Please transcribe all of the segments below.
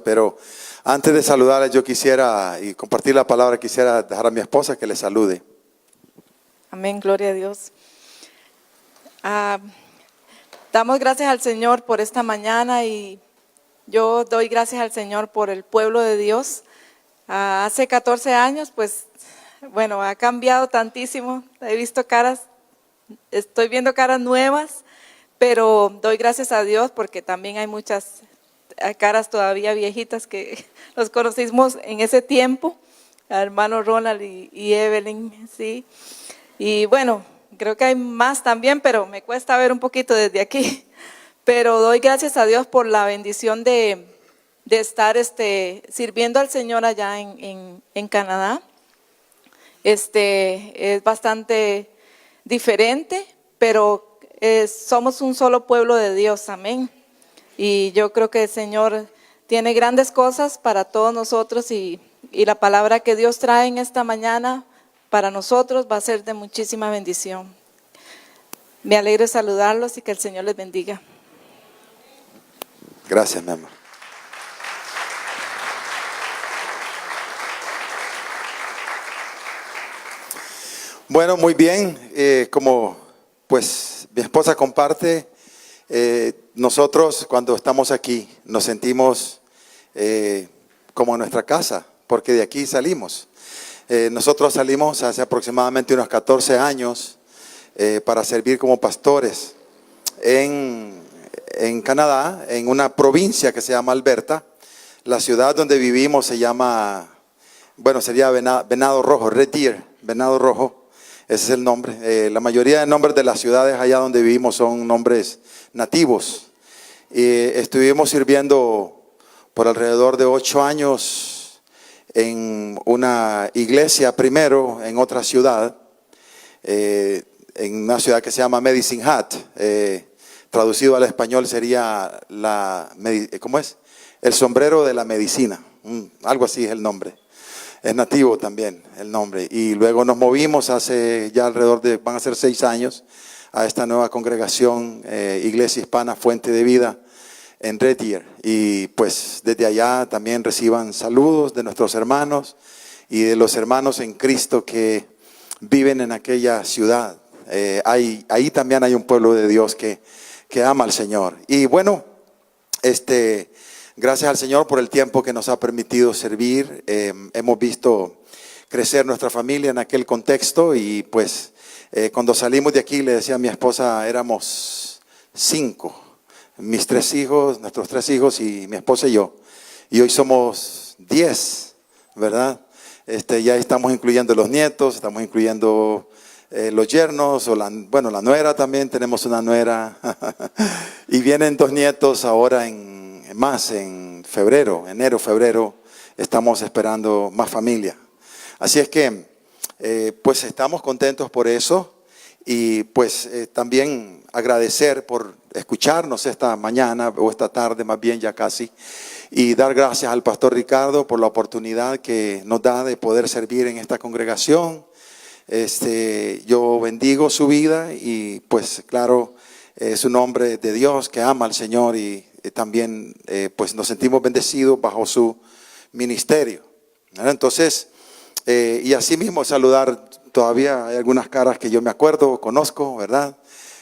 Pero antes de saludarles, yo quisiera, y compartir la palabra, quisiera dejar a mi esposa que le salude. Amén, gloria a Dios. Damos gracias al Señor por esta mañana y yo doy gracias al Señor por el pueblo de Dios. Hace 14 años, pues, bueno, ha cambiado tantísimo. He visto caras, estoy viendo caras nuevas, pero doy gracias a Dios porque también hay muchas caras todavía viejitas que los conocimos en ese tiempo, al hermano Ronald y Evelyn, sí. Y bueno, creo que hay más también, pero me cuesta ver un poquito desde aquí. Pero doy gracias a Dios por la bendición de estar sirviendo al Señor allá en Canadá. Es bastante diferente, pero somos un solo pueblo de Dios, amén. Y yo creo que el Señor tiene grandes cosas para todos nosotros y la palabra que Dios trae en esta mañana para nosotros va a ser de muchísima bendición. Me alegro de saludarlos y que el Señor les bendiga. Gracias, mi amor. Bueno, muy bien. Como pues mi esposa comparte, nosotros cuando estamos aquí nos sentimos como en nuestra casa, porque de aquí salimos. Nosotros salimos hace aproximadamente unos 14 años para servir como pastores en Canadá, en una provincia que se llama Alberta. La ciudad donde vivimos se llama, bueno, sería Venado Rojo, Red Deer, Venado Rojo. Ese es el nombre. La mayoría de nombres de las ciudades allá donde vivimos son nombres nativos. Estuvimos sirviendo por alrededor de 8 años en una iglesia primero en otra ciudad, en una ciudad que se llama Medicine Hat. Traducido al español sería ¿cómo es? El sombrero de la medicina. Algo así es el nombre. Es nativo también el nombre. Y luego nos movimos hace ya van a ser 6 años, a esta nueva congregación, Iglesia Hispana Fuente de Vida, en Red Deer. Y pues desde allá también reciban saludos de nuestros hermanos y de los hermanos en Cristo que viven en aquella ciudad. Ahí también hay un pueblo de Dios que ama al Señor. Y bueno, gracias al Señor por el tiempo que nos ha permitido servir. Hemos visto crecer nuestra familia en aquel contexto y pues cuando salimos de aquí, le decía a mi esposa, éramos 5, nuestros 3 hijos y mi esposa y yo. Y hoy somos 10, ¿verdad? Ya estamos incluyendo los nietos, estamos incluyendo los yernos, la nuera también, tenemos una nuera. Y vienen 2 nietos ahora en enero, febrero, estamos esperando más familia. Así es que, pues estamos contentos por eso y pues también agradecer por escucharnos esta mañana o esta tarde más bien ya casi y dar gracias al pastor Ricardo por la oportunidad que nos da de poder servir en esta congregación. Yo bendigo su vida y pues claro, es un hombre de Dios que ama al Señor y también pues nos sentimos bendecidos bajo su ministerio, ¿verdad? Entonces, y así mismo saludar, todavía hay algunas caras que yo me acuerdo, conozco, ¿verdad?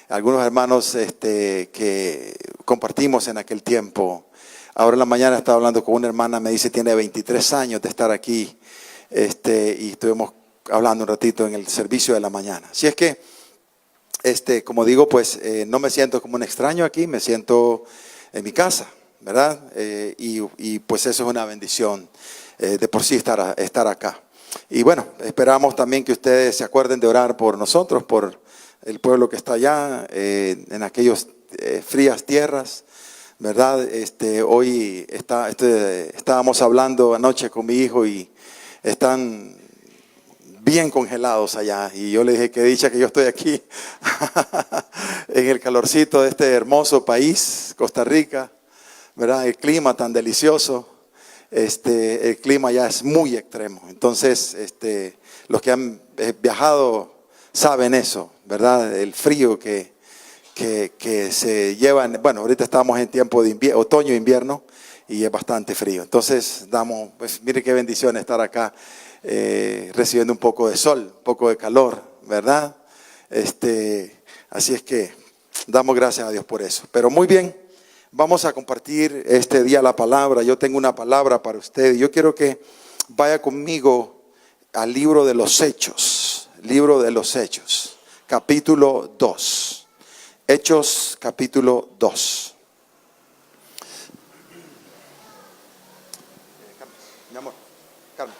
Algunos hermanos que compartimos en aquel tiempo. Ahora en la mañana estaba hablando con una hermana, me dice tiene 23 años de estar aquí y estuvimos hablando un ratito en el servicio de la mañana. Así es que, como digo, pues no me siento como un extraño aquí, me siento en mi casa, ¿verdad? Y pues eso es una bendición de por sí estar acá. Y bueno, esperamos también que ustedes se acuerden de orar por nosotros, por el pueblo que está allá, en aquellas frías tierras, ¿verdad? Hoy estábamos hablando anoche con mi hijo y están bien congelados allá y yo le dije que dicha que yo estoy aquí en el calorcito de este hermoso país, Costa Rica, ¿verdad? El clima tan delicioso, el clima ya es muy extremo. Entonces, los que han viajado saben eso, ¿verdad? El frío que se llevan. Bueno, ahorita estamos en tiempo de otoño e invierno y es bastante frío. Entonces pues mire qué bendición estar acá recibiendo un poco de sol, un poco de calor, ¿verdad? Así es que damos gracias a Dios por eso. Pero muy bien, vamos a compartir este día la palabra. Yo tengo una palabra para usted. Yo quiero que vaya conmigo al libro de los Hechos. Libro de los Hechos, capítulo 2. Hechos, capítulo 2. Mi amor, Carmen,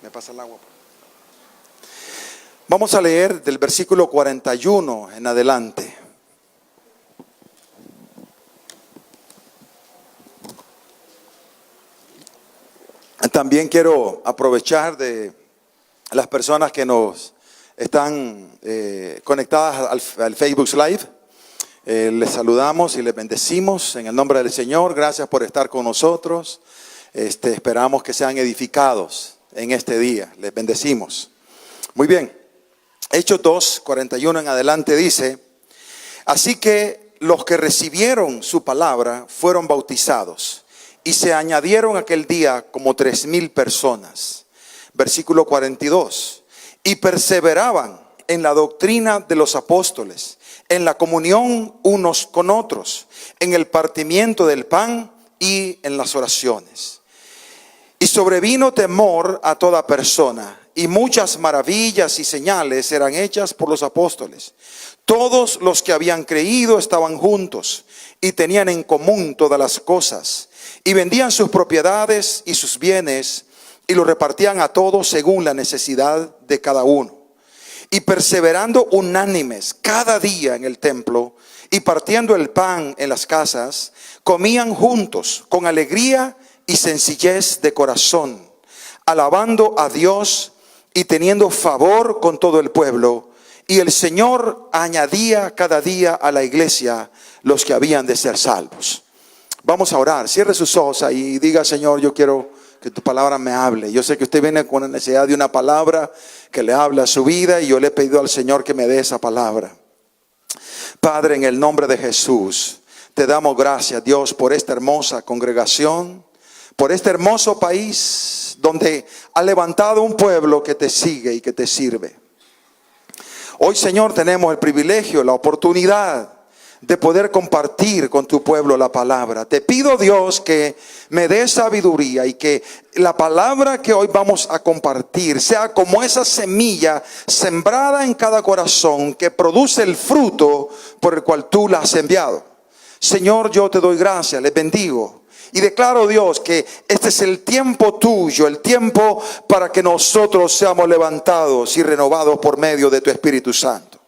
me pasa el agua. Vamos a leer del versículo 41 en adelante. También quiero aprovechar de las personas que nos están conectadas al Facebook Live. Les saludamos y les bendecimos en el nombre del Señor. Gracias por estar con nosotros. Esperamos que sean edificados en este día. Les bendecimos. Muy bien. Hechos 2, 41 en adelante dice: así que los que recibieron su palabra fueron bautizados, y se añadieron aquel día como 3,000 personas. Versículo 42. Y perseveraban en la doctrina de los apóstoles, en la comunión unos con otros, en el partimiento del pan y en las oraciones. Y sobrevino temor a toda persona, y muchas maravillas y señales eran hechas por los apóstoles. Todos los que habían creído estaban juntos y tenían en común todas las cosas, y vendían sus propiedades y sus bienes y los repartían a todos según la necesidad de cada uno. Y perseverando unánimes cada día en el templo y partiendo el pan en las casas, comían juntos con alegría y sencillez de corazón, alabando a Dios y teniendo favor con todo el pueblo. Y el Señor añadía cada día a la iglesia los que habían de ser salvos. Vamos a orar. Cierre sus ojos ahí y diga: Señor, yo quiero que tu palabra me hable. Yo sé que usted viene con la necesidad de una palabra que le hable a su vida, y yo le he pedido al Señor que me dé esa palabra. Padre, en el nombre de Jesús, te damos gracias, Dios, por esta hermosa congregación, por este hermoso país donde ha levantado un pueblo que te sigue y que te sirve. Hoy, Señor, tenemos el privilegio, la oportunidad de poder compartir con tu pueblo la palabra. Te pido, Dios, que me dé sabiduría y que la palabra que hoy vamos a compartir sea como esa semilla sembrada en cada corazón que produce el fruto por el cual tú la has enviado. Señor, yo te doy gracias, les bendigo. Y declaro, Dios, que este es el tiempo tuyo, el tiempo para que nosotros seamos levantados y renovados por medio de tu Espíritu Santo.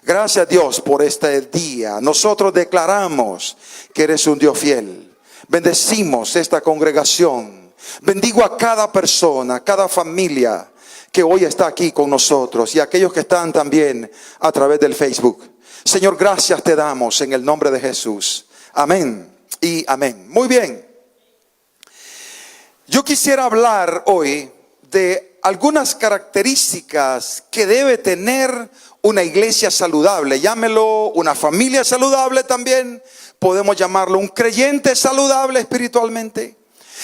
Gracias, Dios, por este día. Nosotros declaramos que eres un Dios fiel. Bendecimos esta congregación. Bendigo a cada persona, cada familia que hoy está aquí con nosotros, y a aquellos que están también a través del Facebook. Señor, gracias te damos en el nombre de Jesús. Amén y amén. Muy bien. Yo quisiera hablar hoy de algunas características que debe tener una iglesia saludable. Llámelo una familia saludable también. Podemos llamarlo un creyente saludable espiritualmente.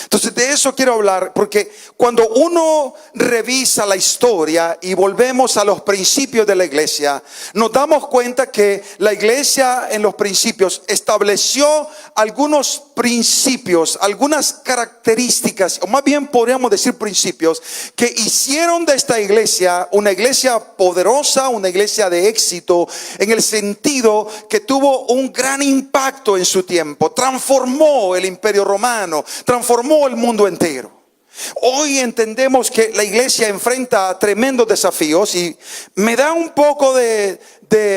Entonces de eso quiero hablar, porque cuando uno revisa la historia y volvemos a los principios de la iglesia, nos damos cuenta que la iglesia en los principios estableció algunos principios, algunas características, o más bien podríamos decir principios, que hicieron de esta iglesia una iglesia poderosa, una iglesia de éxito, en el sentido que tuvo un gran impacto en su tiempo. Transformó el Imperio Romano, transformó el mundo entero. Hoy entendemos que la iglesia enfrenta tremendos desafíos, y me da un poco de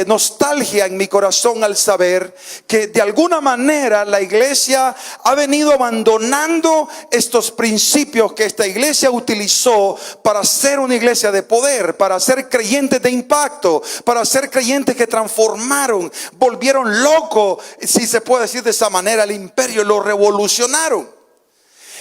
nostalgia en mi corazón al saber que de alguna manera la iglesia ha venido abandonando estos principios que esta iglesia utilizó para ser una iglesia de poder, para ser creyentes de impacto, para ser creyentes que transformaron, volvieron loco, si se puede decir de esa manera, el imperio, lo revolucionaron.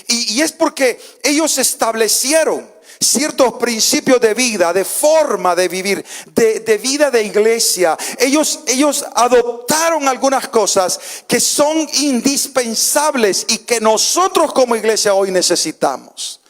Y es porque ellos establecieron ciertos principios de vida, de forma de vivir, de vida de iglesia. Ellos adoptaron algunas cosas que son indispensables y que nosotros como iglesia hoy necesitamos.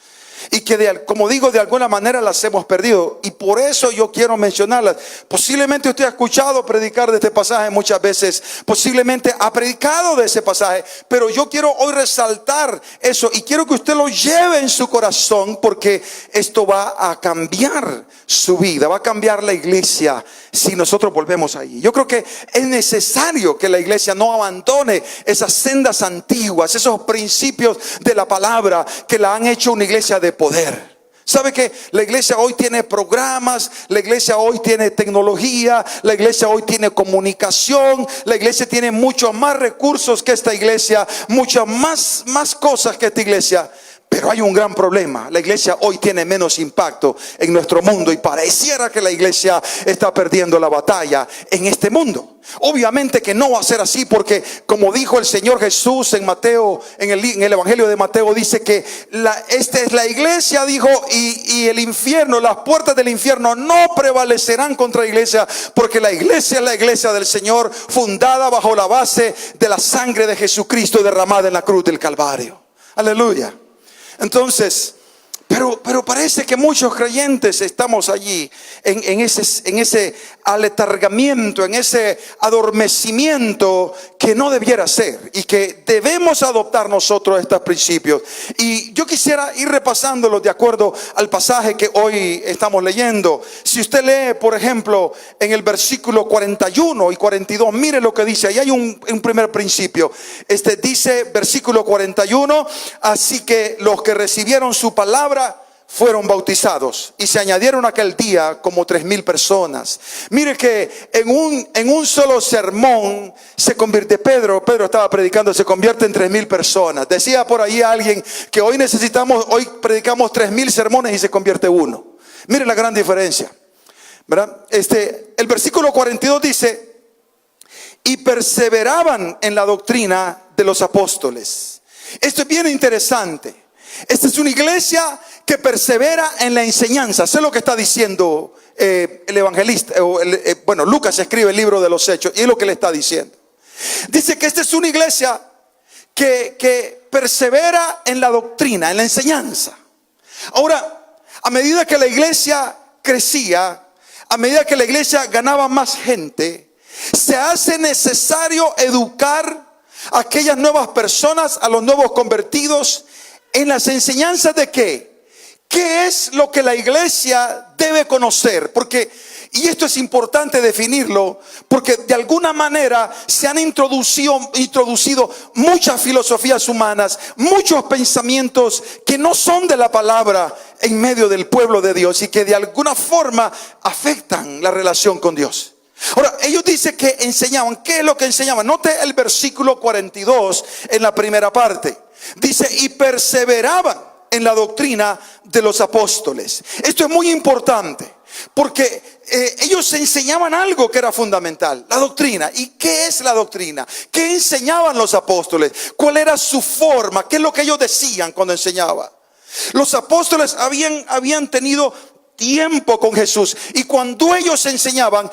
Y que como digo, de alguna manera las hemos perdido. Y por eso yo quiero mencionarlas. Posiblemente usted ha escuchado predicar de este pasaje muchas veces. Posiblemente ha predicado de ese pasaje. Pero yo quiero hoy resaltar eso. Y quiero que usted lo lleve en su corazón. Porque esto va a cambiar su vida. Va a cambiar la iglesia si nosotros volvemos ahí. Yo creo que es necesario que la iglesia no abandone esas sendas antiguas, esos principios de la palabra que la han hecho una iglesia de poder. ¿Sabe que la iglesia hoy tiene programas? La iglesia hoy tiene tecnología. La iglesia hoy tiene comunicación. La iglesia tiene muchos más recursos que esta iglesia. Muchas más cosas que esta iglesia. Pero hay un gran problema. La iglesia hoy tiene menos impacto en nuestro mundo. Y pareciera que la iglesia está perdiendo la batalla en este mundo. Obviamente que no va a ser así, porque como dijo el Señor Jesús en Mateo, en el Evangelio de Mateo, dice que esta es la iglesia, dijo, y el infierno, las puertas del infierno no prevalecerán contra la iglesia, porque la iglesia es la iglesia del Señor, fundada bajo la base de la sangre de Jesucristo derramada en la cruz del Calvario. Aleluya. Entonces, pero parece que muchos creyentes estamos allí en ese aletargamiento, en ese adormecimiento que no debiera ser, y que debemos adoptar nosotros estos principios. Y yo quisiera ir repasándolos de acuerdo al pasaje que hoy estamos leyendo. Si usted lee, por ejemplo, en el versículo 41 y 42, mire lo que dice. Ahí hay un primer principio. Dice versículo 41: así que los que recibieron su palabra fueron bautizados, y se añadieron aquel día como 3,000 personas. Mire que en un solo sermón se convierte. Pedro estaba predicando, se convierte en 3,000 personas. Decía por ahí alguien que hoy predicamos 3,000 sermones y se convierte uno. Mire la gran diferencia, ¿verdad? El versículo 42 dice: y perseveraban en la doctrina de los apóstoles. Esto es bien interesante. Esta es una iglesia que persevera en la enseñanza. Sé lo que está diciendo el evangelista. Lucas escribe el libro de los Hechos, y es lo que le está diciendo. Dice que esta es una iglesia que persevera en la doctrina, en la enseñanza. Ahora, a medida que la iglesia crecía, a medida que la iglesia ganaba más gente, se hace necesario educar a aquellas nuevas personas, a los nuevos convertidos, en las enseñanzas de ¿qué es lo que la iglesia debe conocer? Y esto es importante definirlo, porque de alguna manera se han introducido muchas filosofías humanas, muchos pensamientos que no son de la palabra en medio del pueblo de Dios, y que de alguna forma afectan la relación con Dios. Ahora, ellos dicen que enseñaban. ¿Qué es lo que enseñaban? Note el versículo 42 en la primera parte. Dice: y perseveraban en la doctrina de los apóstoles. Esto es muy importante, porque ellos enseñaban algo que era fundamental: la doctrina. ¿Y qué es la doctrina? ¿Qué enseñaban los apóstoles? ¿Cuál era su forma? ¿Qué es lo que ellos decían cuando enseñaban? Los apóstoles habían tenido tiempo con Jesús, y cuando ellos enseñaban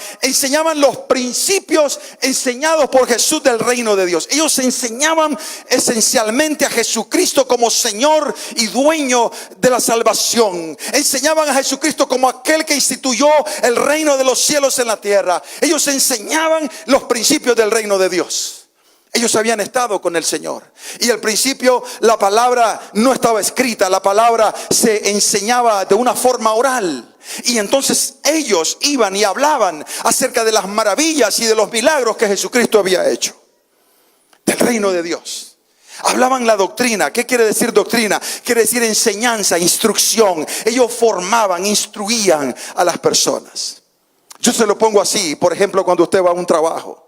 los principios enseñados por Jesús del reino de Dios. Ellos enseñaban esencialmente a Jesucristo como Señor y dueño de la salvación. Enseñaban a Jesucristo como aquel que instituyó el reino de los cielos en la tierra. Ellos enseñaban los principios del reino de Dios. Ellos habían estado con el Señor, y al principio la palabra no estaba escrita, la palabra se enseñaba de una forma oral. Y entonces ellos iban y hablaban acerca de las maravillas y de los milagros que Jesucristo había hecho, del reino de Dios. Hablaban la doctrina. ¿Qué quiere decir doctrina? Quiere decir enseñanza, instrucción. Ellos formaban, instruían a las personas. Yo se lo pongo así: por ejemplo, cuando usted va a un trabajo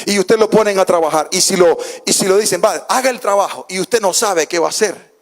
y usted lo ponen a trabajar, y si lo dicen: va, haga el trabajo, y usted no sabe qué va a hacer,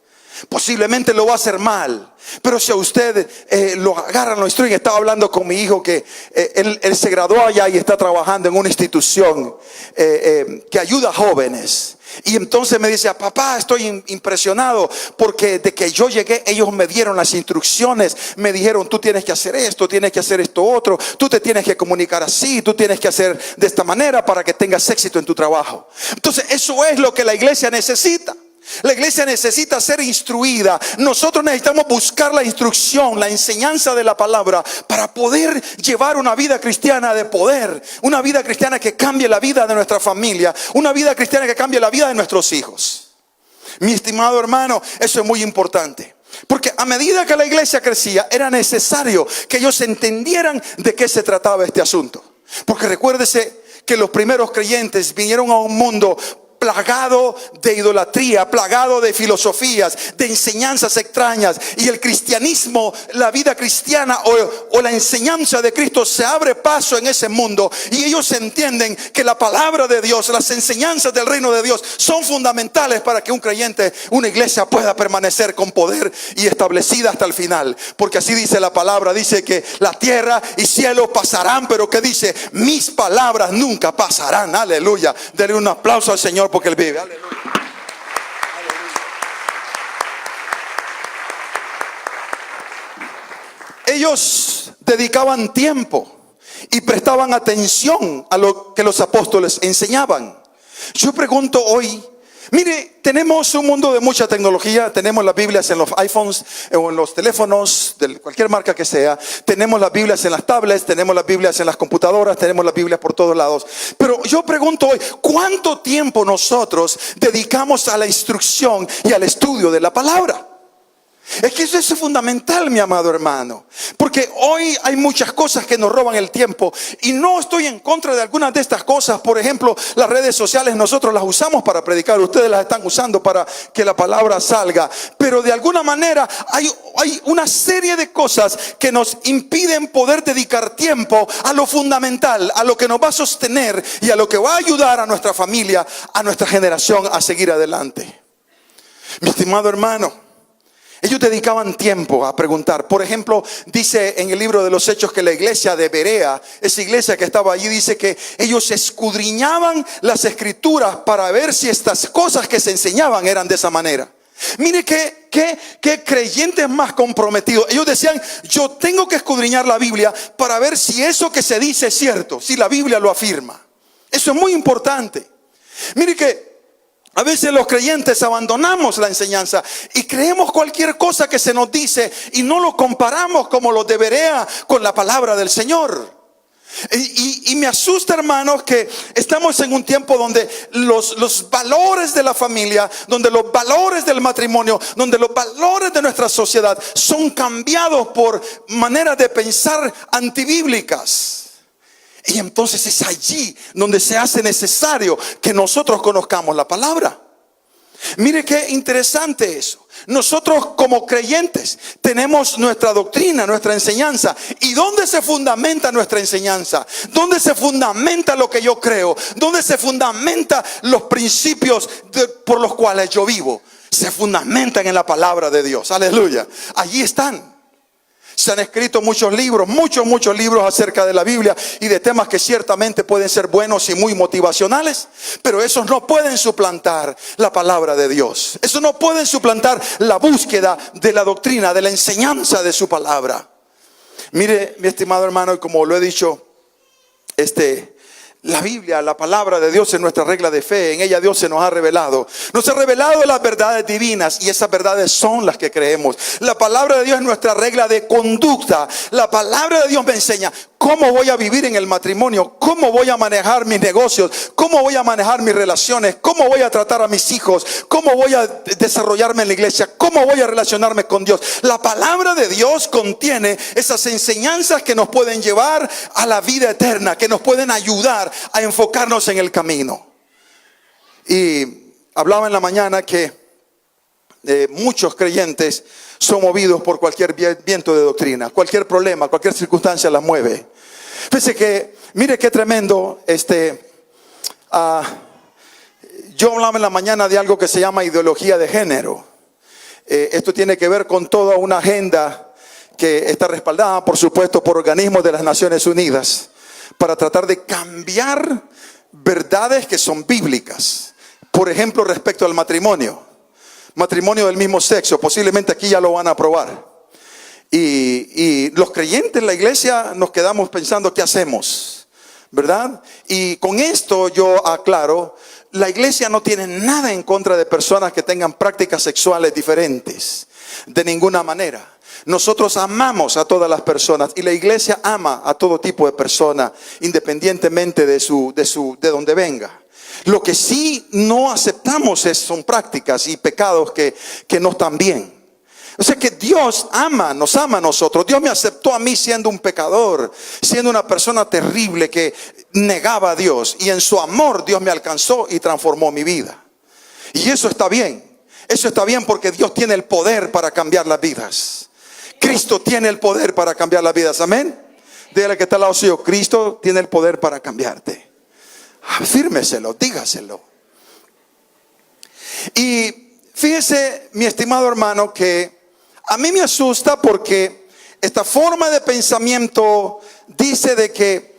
Posiblemente lo va a hacer mal. Pero si a usted lo agarran, lo instruyen. Estaba hablando con mi hijo que él se graduó allá y está trabajando en una institución que ayuda a jóvenes. Y entonces me dice: papá, estoy impresionado porque de que yo llegué, ellos me dieron las instrucciones. Me dijeron: tú tienes que hacer esto otro. Tú te tienes que comunicar así, tú tienes que hacer de esta manera para que tengas éxito en tu trabajo. Entonces eso es lo que la iglesia necesita. La iglesia necesita ser instruida. Nosotros necesitamos buscar la instrucción, la enseñanza de la palabra para poder llevar una vida cristiana de poder. Una vida cristiana que cambie la vida de nuestra familia. Una vida cristiana que cambie la vida de nuestros hijos. Mi estimado hermano, eso es muy importante. Porque a medida que la iglesia crecía, era necesario que ellos entendieran de qué se trataba este asunto. Porque recuérdese que los primeros creyentes vinieron a un mundo plagado de idolatría, plagado de filosofías, de enseñanzas extrañas. Y el cristianismo, la vida cristiana o la enseñanza de Cristo se abre paso en ese mundo. Y ellos entienden que la palabra de Dios, las enseñanzas del reino de Dios son fundamentales para que un creyente, una iglesia pueda permanecer con poder y establecida hasta el final. Porque así dice la palabra, dice que la tierra y cielo pasarán, pero que dice: mis palabras nunca pasarán. Aleluya. Denle un aplauso al Señor porque Él vive. Aleluya. Ellos dedicaban tiempo y prestaban atención a lo que los apóstoles enseñaban. Yo pregunto hoy, mire, tenemos un mundo de mucha tecnología. Tenemos las Biblias en los iPhones o en los teléfonos de cualquier marca que sea. Tenemos las Biblias en las tablets, tenemos las Biblias en las computadoras, tenemos las Biblias por todos lados. Pero yo pregunto hoy, ¿cuánto tiempo nosotros dedicamos a la instrucción y al estudio de la palabra? Es que eso es fundamental, mi amado hermano. Porque hoy hay muchas cosas que nos roban el tiempo. Y no estoy en contra de algunas de estas cosas. Por ejemplo, las redes sociales nosotros las usamos para predicar. Ustedes las están usando para que la palabra salga. Pero de alguna manera hay una serie de cosas que nos impiden poder dedicar tiempo a lo fundamental, a lo que nos va a sostener y a lo que va a ayudar a nuestra familia, a nuestra generación a seguir adelante. Mi estimado hermano, ellos dedicaban tiempo a preguntar. Por ejemplo, dice en el libro de los Hechos que la iglesia de Berea, esa iglesia que estaba allí, dice que ellos escudriñaban las escrituras para ver si estas cosas que se enseñaban eran de esa manera. Mire qué creyentes más comprometidos. Ellos decían: yo tengo que escudriñar la Biblia para ver si eso que se dice es cierto, si la Biblia lo afirma. Eso es muy importante. Mire que a veces los creyentes abandonamos la enseñanza y creemos cualquier cosa que se nos dice y no lo comparamos como lo de Berea con la palabra del Señor. Y me asusta, hermanos, que estamos en un tiempo donde los valores de la familia, donde los valores del matrimonio, donde los valores de nuestra sociedad son cambiados por maneras de pensar antibíblicas. Y entonces es allí donde se hace necesario que nosotros conozcamos la palabra. Mire qué interesante eso. Nosotros como creyentes tenemos nuestra doctrina, nuestra enseñanza. ¿Y dónde se fundamenta nuestra enseñanza? ¿Dónde se fundamenta lo que yo creo? ¿Dónde se fundamenta los principios por los cuales yo vivo? Se fundamentan en la palabra de Dios. Aleluya. Allí están. Se han escrito muchos libros acerca de la Biblia y de temas que ciertamente pueden ser buenos y muy motivacionales, pero esos no pueden suplantar la palabra de Dios. Eso no pueden suplantar la búsqueda de la doctrina, de la enseñanza de su palabra. Mire, mi estimado hermano, y como lo he dicho, la Biblia, la palabra de Dios es nuestra regla de fe. En ella Dios se nos ha revelado. Nos ha revelado las verdades divinas y esas verdades son las que creemos. La palabra de Dios es nuestra regla de conducta. La palabra de Dios me enseña cómo voy a vivir en el matrimonio, cómo voy a manejar mis negocios, cómo voy a manejar mis relaciones, cómo voy a tratar a mis hijos, cómo voy a desarrollarme en la iglesia, cómo voy a relacionarme con Dios. La palabra de Dios contiene esas enseñanzas que nos pueden llevar a la vida eterna, que nos pueden ayudar a enfocarnos en el camino. Y hablaba en la mañana que muchos creyentes son movidos por cualquier viento de doctrina. Cualquier problema, cualquier circunstancia las mueve. Fíjese que, mire qué tremendo. Yo hablaba en la mañana de algo que se llama ideología de género. Esto tiene que ver con toda una agenda que está respaldada, por supuesto, por organismos de las Naciones Unidas para tratar de cambiar verdades que son bíblicas. Por ejemplo, respecto al matrimonio del mismo sexo, posiblemente aquí ya lo van a aprobar. Y los creyentes en la iglesia nos quedamos pensando qué hacemos, ¿verdad? Y con esto yo aclaro, la iglesia no tiene nada en contra de personas que tengan prácticas sexuales diferentes, de ninguna manera. Nosotros amamos a todas las personas y la iglesia ama a todo tipo de persona, independientemente de donde venga. Lo que sí no aceptamos son prácticas y pecados que no están bien. O sea que Dios nos ama a nosotros. Dios me aceptó a mí siendo un pecador, siendo una persona terrible que negaba a Dios. Y en su amor Dios me alcanzó y transformó mi vida. Y eso está bien. Eso está bien porque Dios tiene el poder para cambiar las vidas. Cristo tiene el poder para cambiar las vidas. Amén. Dígale que está al lado suyo: Cristo tiene el poder para cambiarte. Afírmeselo, dígaselo. Y fíjese, mi estimado hermano, que a mí me asusta porque esta forma de pensamiento dice de que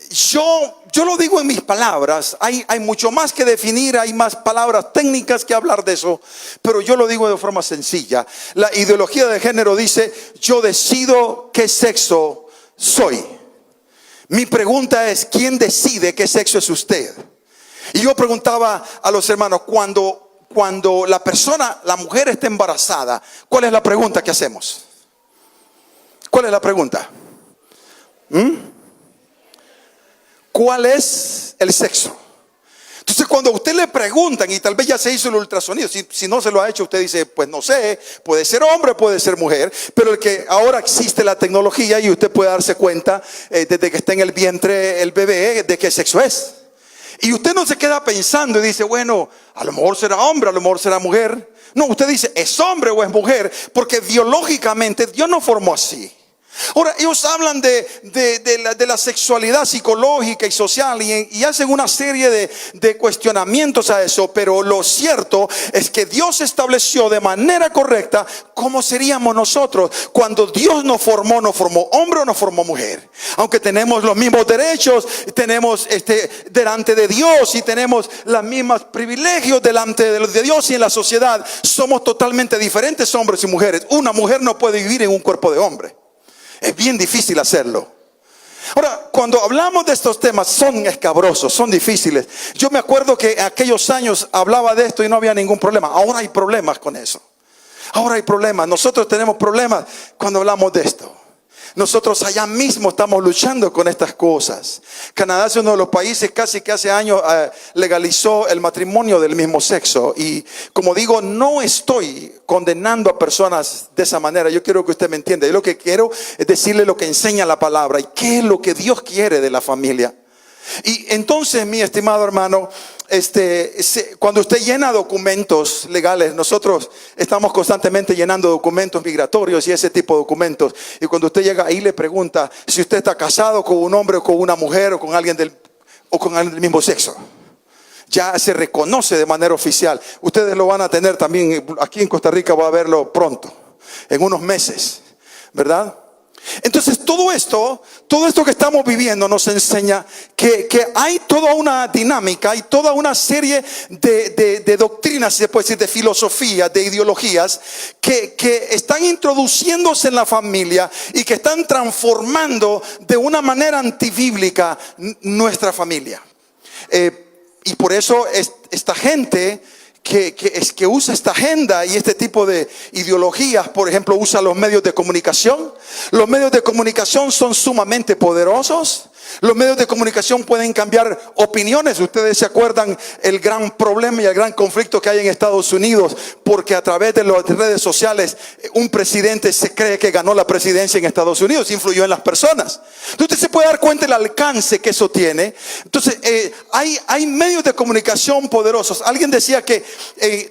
yo lo digo en mis palabras. Hay mucho más que definir, hay más palabras técnicas que hablar de eso, pero yo lo digo de forma sencilla. La ideología de género dice: yo decido qué sexo soy. Mi pregunta es: ¿quién decide qué sexo es usted? Y yo preguntaba a los hermanos, cuando la mujer está embarazada, ¿cuál es la pregunta que hacemos? ¿Cuál es la pregunta? ¿Cuál es el sexo? Entonces, cuando a usted le preguntan, y tal vez ya se hizo el ultrasonido, si no se lo ha hecho, usted dice: pues no sé, puede ser hombre, puede ser mujer. Pero el que ahora existe la tecnología y usted puede darse cuenta desde que está en el vientre el bebé de qué sexo es. Y usted no se queda pensando y dice: bueno, a lo mejor será hombre, a lo mejor será mujer. No, usted dice: ¿es hombre o es mujer? Porque biológicamente Dios no formó así. Ahora, ellos hablan de la sexualidad psicológica y social y hacen una serie de cuestionamientos a eso. Pero lo cierto es que Dios estableció de manera correcta cómo seríamos nosotros. Cuando Dios nos formó hombre o nos formó mujer. Aunque tenemos los mismos derechos, tenemos delante de Dios y tenemos los mismos privilegios delante de Dios y en la sociedad, somos totalmente diferentes, hombres y mujeres. Una mujer no puede vivir en un cuerpo de hombre. Es bien difícil hacerlo. Ahora, cuando hablamos de estos temas, son escabrosos, son difíciles. Yo me acuerdo que en aquellos años hablaba de esto y no había ningún problema. Ahora hay problemas con eso. Ahora hay problemas. Nosotros tenemos problemas cuando hablamos de esto. Nosotros allá mismo estamos luchando con estas cosas. Canadá es uno de los países casi que hace años legalizó el matrimonio del mismo sexo. Y como digo, no estoy condenando a personas de esa manera. Yo quiero que usted me entienda. Yo lo que quiero es decirle lo que enseña la palabra y qué es lo que Dios quiere de la familia. Y entonces, mi estimado hermano, cuando usted llena documentos legales, nosotros estamos constantemente llenando documentos migratorios y ese tipo de documentos. Y cuando usted llega ahí, le pregunta si usted está casado con un hombre o con una mujer o con alguien del mismo sexo. Ya se reconoce de manera oficial. Ustedes lo van a tener también aquí en Costa Rica, va a verlo pronto, en unos meses, ¿verdad? Entonces todo esto que estamos viviendo nos enseña que hay toda una dinámica, hay toda una serie de doctrinas, se puede decir, de filosofía, de ideologías que están introduciéndose en la familia y que están transformando de una manera antibíblica nuestra familia. Y por eso esta gente que usa esta agenda y este tipo de ideologías, por ejemplo, usa los medios de comunicación. Los medios de comunicación son sumamente poderosos. Los medios de comunicación pueden cambiar opiniones. Ustedes se acuerdan el gran problema y el gran conflicto que hay en Estados Unidos, porque a través de las redes sociales un presidente se cree que ganó la presidencia en Estados Unidos, influyó en las personas. Entonces usted se puede dar cuenta del alcance que eso tiene. Entonces hay medios de comunicación poderosos. Alguien decía que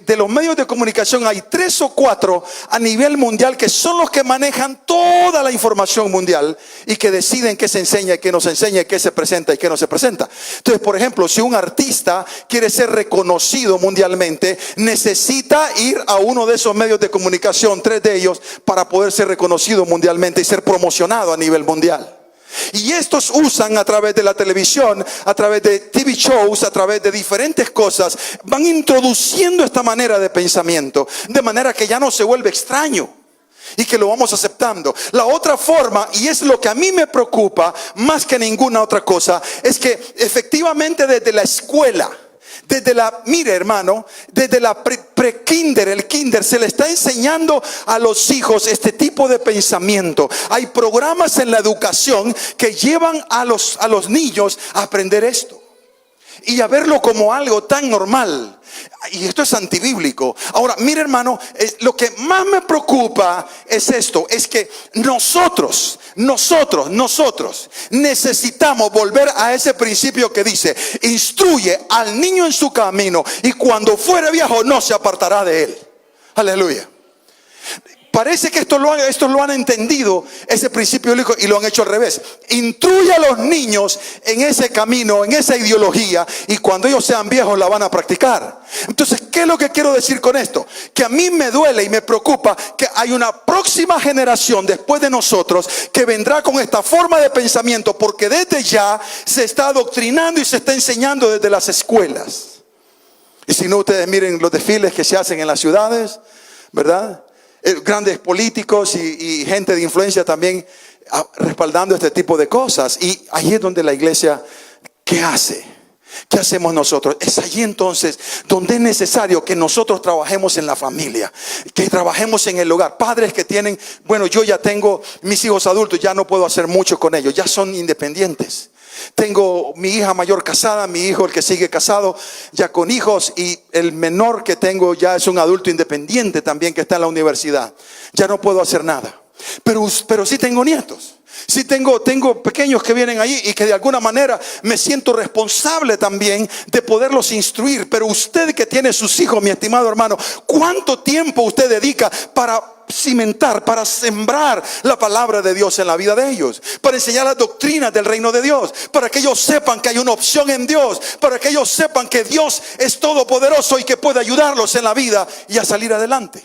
de los medios de comunicación hay 3 o 4 a nivel mundial que son los que manejan toda la información mundial y que deciden qué se enseña y qué no se enseña. enseñe qué se presenta y qué no se presenta. Entonces, por ejemplo, si un artista quiere ser reconocido mundialmente, necesita ir a uno de esos medios de comunicación, 3 de ellos, para poder ser reconocido mundialmente y ser promocionado a nivel mundial. Y estos usan a través de la televisión, a través de TV shows, a través de diferentes cosas, van introduciendo esta manera de pensamiento, de manera que ya no se vuelve extraño y que lo vamos aceptando. La otra forma, y es lo que a mí me preocupa más que ninguna otra cosa, es que efectivamente desde la escuela, mire hermano, desde la pre-kinder, el kinder, se le está enseñando a los hijos este tipo de pensamiento. Hay programas en la educación que llevan a los niños a aprender esto y a verlo como algo tan normal. Y esto es antibíblico. Ahora, mire hermano, lo que más me preocupa es esto, es que nosotros necesitamos volver a ese principio que dice: instruye al niño en su camino y cuando fuere viejo no se apartará de él. Aleluya. Parece que esto lo han entendido, ese principio bíblico, y lo han hecho al revés. Instruye a los niños en ese camino, en esa ideología, y cuando ellos sean viejos la van a practicar. Entonces, ¿qué es lo que quiero decir con esto? Que a mí me duele y me preocupa que hay una próxima generación después de nosotros que vendrá con esta forma de pensamiento, porque desde ya se está adoctrinando y se está enseñando desde las escuelas. Y si no, ustedes miren los desfiles que se hacen en las ciudades, ¿verdad? Grandes políticos y gente de influencia también respaldando este tipo de cosas. Y ahí es donde la iglesia, ¿qué hace? ¿Qué hacemos nosotros? Es allí entonces donde es necesario que nosotros trabajemos en la familia, que trabajemos en el hogar. Padres que tienen, bueno, yo ya tengo mis hijos adultos, ya no puedo hacer mucho con ellos, ya son independientes. Tengo mi hija mayor casada, mi hijo el que sigue casado ya con hijos, y el menor que tengo ya es un adulto independiente también que está en la universidad. Ya no puedo hacer nada, pero sí tengo nietos. Sí tengo pequeños que vienen allí y que de alguna manera me siento responsable también de poderlos instruir. Pero usted que tiene sus hijos, mi estimado hermano, ¿cuánto tiempo usted dedica para cimentar, para sembrar la palabra de Dios en la vida de ellos, para enseñar las doctrinas del reino de Dios, para que ellos sepan que hay una opción en Dios, para que ellos sepan que Dios es todopoderoso y que puede ayudarlos en la vida y a salir adelante?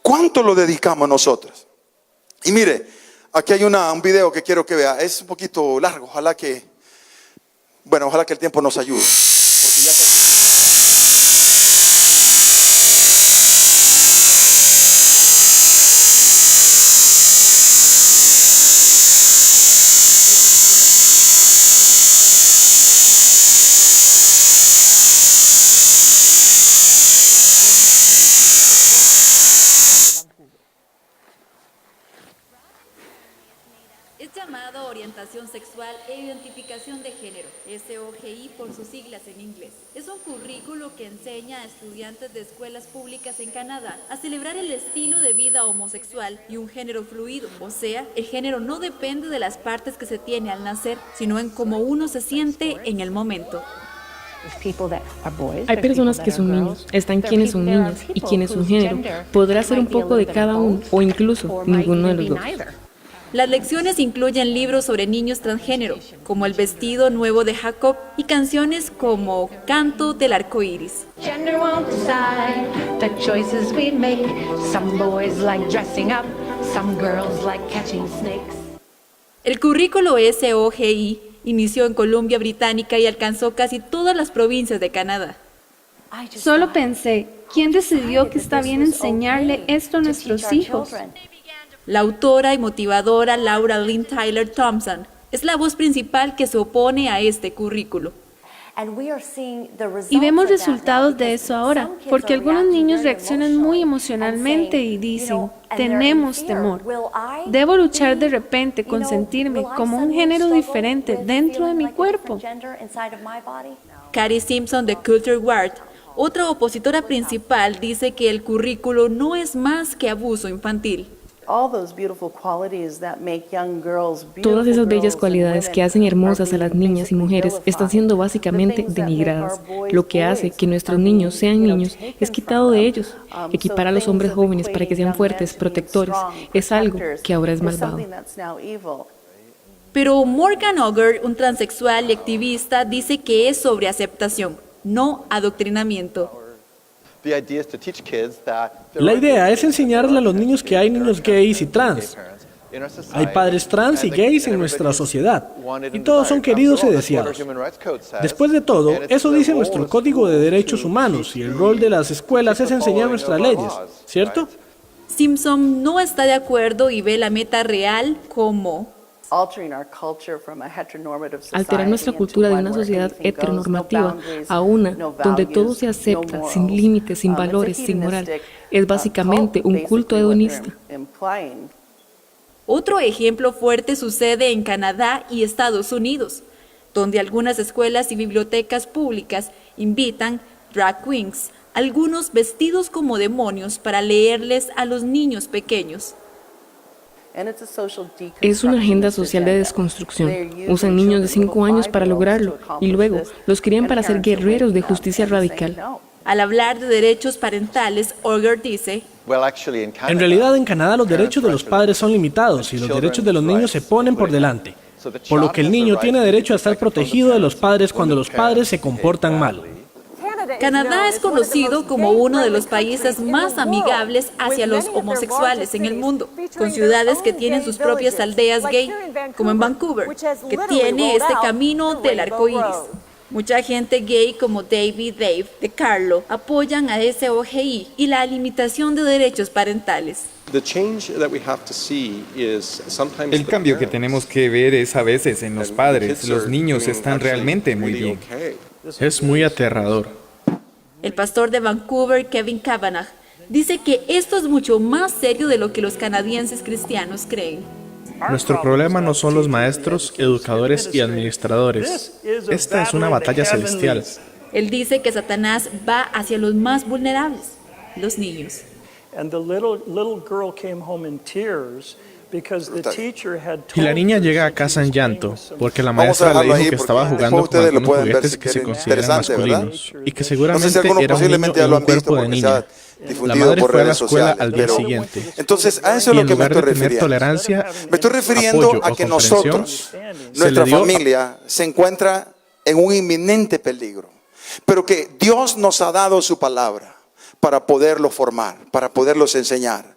¿Cuánto lo dedicamos nosotros? Y mire, aquí hay un video que quiero que vea. Es un poquito largo, ojalá que el tiempo nos ayude, porque ya Es llamado Orientación Sexual e Identificación de Género, SOGI por sus siglas en inglés. Es un currículo que enseña a estudiantes de escuelas públicas en Canadá a celebrar el estilo de vida homosexual y un género fluido. O sea, el género no depende de las partes que se tiene al nacer, sino en cómo uno se siente en el momento. Hay personas que son niños, están quienes son niñas y quienes son género. Podrá ser un poco de cada uno o incluso ninguno de los dos. Las lecciones incluyen libros sobre niños transgénero, como El vestido nuevo de Jacob, y canciones como Canto del arco iris. Gender won't decide the choices we make. Some boys like dressing up, some girls like catching snakes. El currículo SOGI inició en Columbia Británica y alcanzó casi todas las provincias de Canadá. Solo pensé, ¿quién decidió que está bien enseñarle esto a nuestros hijos? La autora y motivadora Laura Lynn Tyler Thompson es la voz principal que se opone a este currículo. Y vemos resultados de eso ahora, porque algunos niños reaccionan muy emocionalmente y dicen, tenemos temor. Debo luchar de repente con sentirme como un género diferente dentro de mi cuerpo. Carrie Simpson de Culture Ward, otra opositora principal, dice que el currículo no es más que abuso infantil. Todas esas bellas cualidades que hacen hermosas a las niñas y mujeres están siendo básicamente denigradas. Lo que hace que nuestros niños sean niños es quitado de ellos. Equipar a los hombres jóvenes para que sean fuertes, protectores, es algo que ahora es malvado. Pero Morgan Ogre, un transexual y activista, dice que es sobre aceptación, no adoctrinamiento. La idea es enseñarle a los niños que hay niños gays y trans. Hay padres trans y gays en nuestra sociedad, y todos son queridos y deseados. Después de todo, eso dice nuestro Código de Derechos Humanos, y el rol de las escuelas es enseñar nuestras leyes, ¿cierto? Simpson no está de acuerdo y ve la meta real como Alterar nuestra cultura de una sociedad heteronormativa a una donde todo se acepta, sin límites, sin valores, sin moral, es básicamente un culto hedonista. Otro ejemplo fuerte sucede en Canadá y Estados Unidos, donde algunas escuelas y bibliotecas públicas invitan drag queens, algunos vestidos como demonios, para leerles a los niños pequeños. Es una agenda social de desconstrucción. Usan niños de 5 años para lograrlo y luego los crían para ser guerreros de justicia radical. Al hablar de derechos parentales, Olger dice: En realidad, en Canadá los derechos de los padres son limitados y los derechos de los niños se ponen por delante, por lo que el niño tiene derecho a estar protegido de los padres cuando los padres se comportan mal. Canadá es conocido como uno de los países más amigables hacia los homosexuales en el mundo, con ciudades que tienen sus propias aldeas gay, como en Vancouver, que tiene este camino del arco iris. Mucha gente gay como Dave de Carlo apoyan a SOGI y la limitación de derechos parentales. El cambio que tenemos que ver es a veces en los padres. Los niños están realmente muy bien. Es muy aterrador. El pastor de Vancouver, Kevin Kavanagh, dice que esto es mucho más serio de lo que los canadienses cristianos creen. Nuestro problema no son los maestros, educadores y administradores. Esta es una batalla celestial. Él dice que Satanás va hacia los más vulnerables, los niños. Y la niña llega a casa en llanto, porque la maestra le dijo que estaba jugando con algunos juguetes que se consideran masculinos, y que seguramente era un niño en un cuerpo de niña. La madre fue a la escuela al día siguiente. Entonces, a eso es lo que me estoy refiriendo. Tolerancia, me estoy refiriendo a que nosotros, nuestra familia, se encuentra en un inminente peligro, pero que Dios nos ha dado su palabra para poderlos formar, para poderlos enseñar.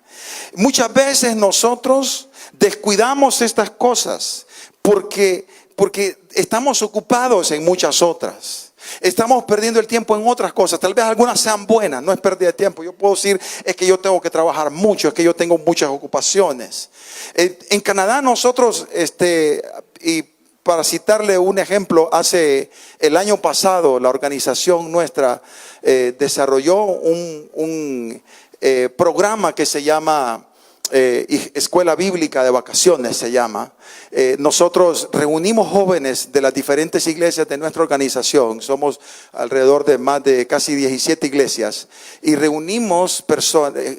Muchas veces nosotros descuidamos estas cosas porque estamos ocupados en muchas otras. Estamos perdiendo el tiempo en otras cosas. Tal vez algunas sean buenas, no es pérdida de tiempo. Yo puedo decir, es que yo tengo que trabajar mucho, es que yo tengo muchas ocupaciones. En Canadá nosotros, y para citarle un ejemplo, el año pasado la organización nuestra desarrolló un programa que se llama Escuela Bíblica de Vacaciones, se llama. Nosotros reunimos jóvenes de las diferentes iglesias de nuestra organización. Somos alrededor de más de casi 17 iglesias. Y reunimos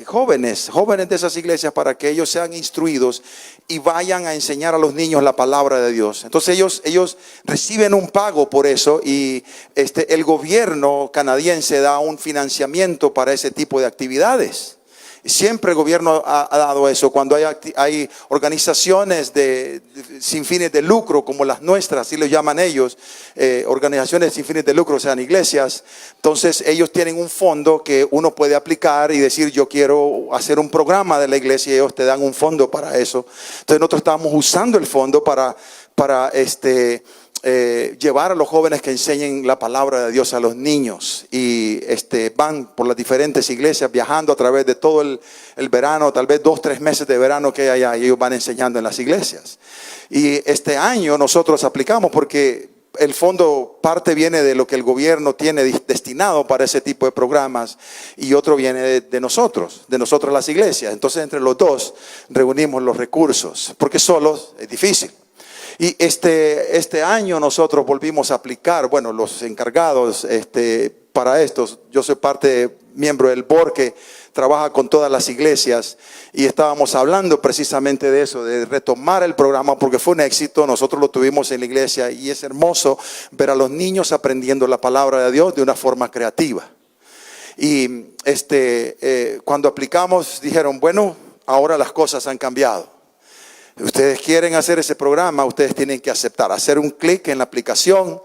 jóvenes de esas iglesias para que ellos sean instruidos y vayan a enseñar a los niños la palabra de Dios. Entonces ellos reciben un pago por eso, y el gobierno canadiense da un financiamiento para ese tipo de actividades. Siempre el gobierno ha dado eso. Cuando hay organizaciones sin fines de lucro, como las nuestras, así lo llaman ellos, organizaciones sin fines de lucro, o sea, iglesias, entonces ellos tienen un fondo que uno puede aplicar y decir, yo quiero hacer un programa de la iglesia, y ellos te dan un fondo para eso. Entonces nosotros estamos usando el fondo para llevar a los jóvenes que enseñen la palabra de Dios a los niños, y van por las diferentes iglesias viajando a través de todo el verano, tal vez 2-3 meses de verano que hay allá, y ellos van enseñando en las iglesias. Y este año nosotros aplicamos porque el fondo parte viene de lo que el gobierno tiene destinado para ese tipo de programas, y otro viene de nosotros las iglesias. Entonces entre los dos reunimos los recursos, porque solos es difícil. Y este año nosotros volvimos a aplicar, los encargados para estos. Yo soy miembro del board que trabaja con todas las iglesias, y estábamos hablando precisamente de eso, de retomar el programa, porque fue un éxito. Nosotros lo tuvimos en la iglesia, y es hermoso ver a los niños aprendiendo la palabra de Dios de una forma creativa. Y cuando aplicamos dijeron, ahora las cosas han cambiado. Ustedes quieren hacer ese programa, ustedes tienen que aceptar, hacer un clic en la aplicación.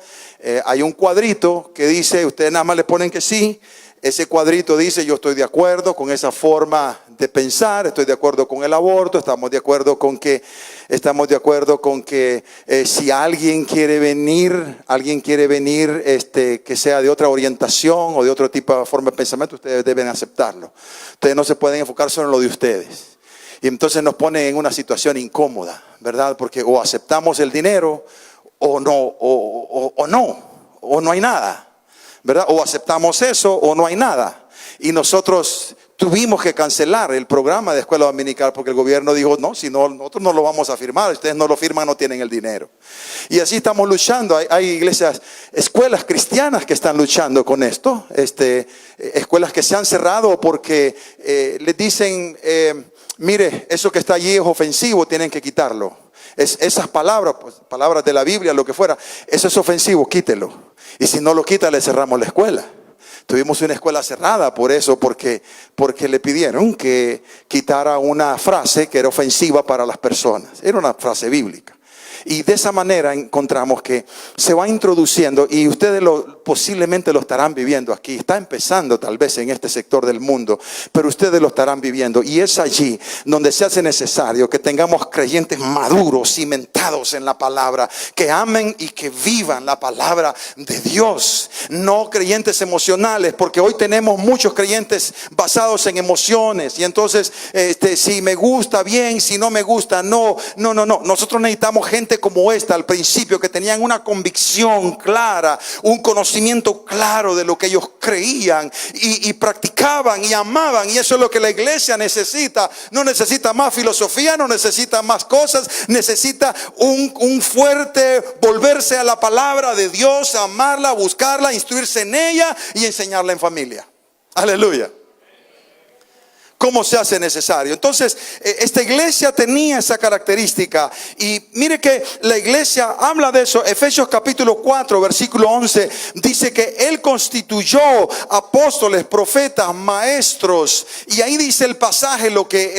Hay un cuadrito que dice, ustedes nada más le ponen que sí. Ese cuadrito dice, yo estoy de acuerdo con esa forma de pensar, estoy de acuerdo con el aborto, estamos de acuerdo con que si alguien quiere venir, que sea de otra orientación o de otro tipo de forma de pensamiento, ustedes deben aceptarlo. Ustedes no se pueden enfocar solo en lo de ustedes. Y entonces nos ponen en una situación incómoda, ¿verdad? Porque o aceptamos el dinero o no hay nada. ¿Verdad? O aceptamos eso o no hay nada. Y nosotros tuvimos que cancelar el programa de escuela dominical porque el gobierno dijo, no, si no, nosotros no lo vamos a firmar. Ustedes no lo firman, no tienen el dinero. Y así estamos luchando. Hay iglesias, escuelas cristianas que están luchando con esto. Escuelas que se han cerrado porque les dicen, mire, eso que está allí es ofensivo, tienen que quitarlo. Esas palabras, pues, palabras de la Biblia, lo que fuera, eso es ofensivo, quítelo. Y si no lo quita, le cerramos la escuela. Tuvimos una escuela cerrada por eso, porque le pidieron que quitara una frase que era ofensiva para las personas. Era una frase bíblica. Y de esa manera encontramos que se va introduciendo, y ustedes posiblemente lo estarán viviendo aquí. Está empezando tal vez en este sector del mundo, pero ustedes lo estarán viviendo. Y es allí donde se hace necesario que tengamos creyentes maduros, cimentados en la palabra, que amen y que vivan la palabra de Dios. No creyentes emocionales, porque hoy tenemos muchos creyentes basados en emociones. Y entonces, si me gusta, bien, si no me gusta, no. Nosotros necesitamos gente como esta al principio, que tenían una convicción clara, un conocimiento claro de lo que ellos creían y practicaban y amaban. Y eso es lo que la iglesia necesita. No necesita más filosofía, no necesita más cosas, necesita un fuerte volverse a la palabra de Dios, amarla, buscarla, instruirse en ella y enseñarla en familia. Aleluya. ¿Cómo se hace necesario? Entonces, esta iglesia tenía esa característica. Y mire que la iglesia habla de eso. Efesios capítulo 4, versículo 11, dice que Él constituyó apóstoles, profetas, maestros. Y ahí dice el pasaje lo que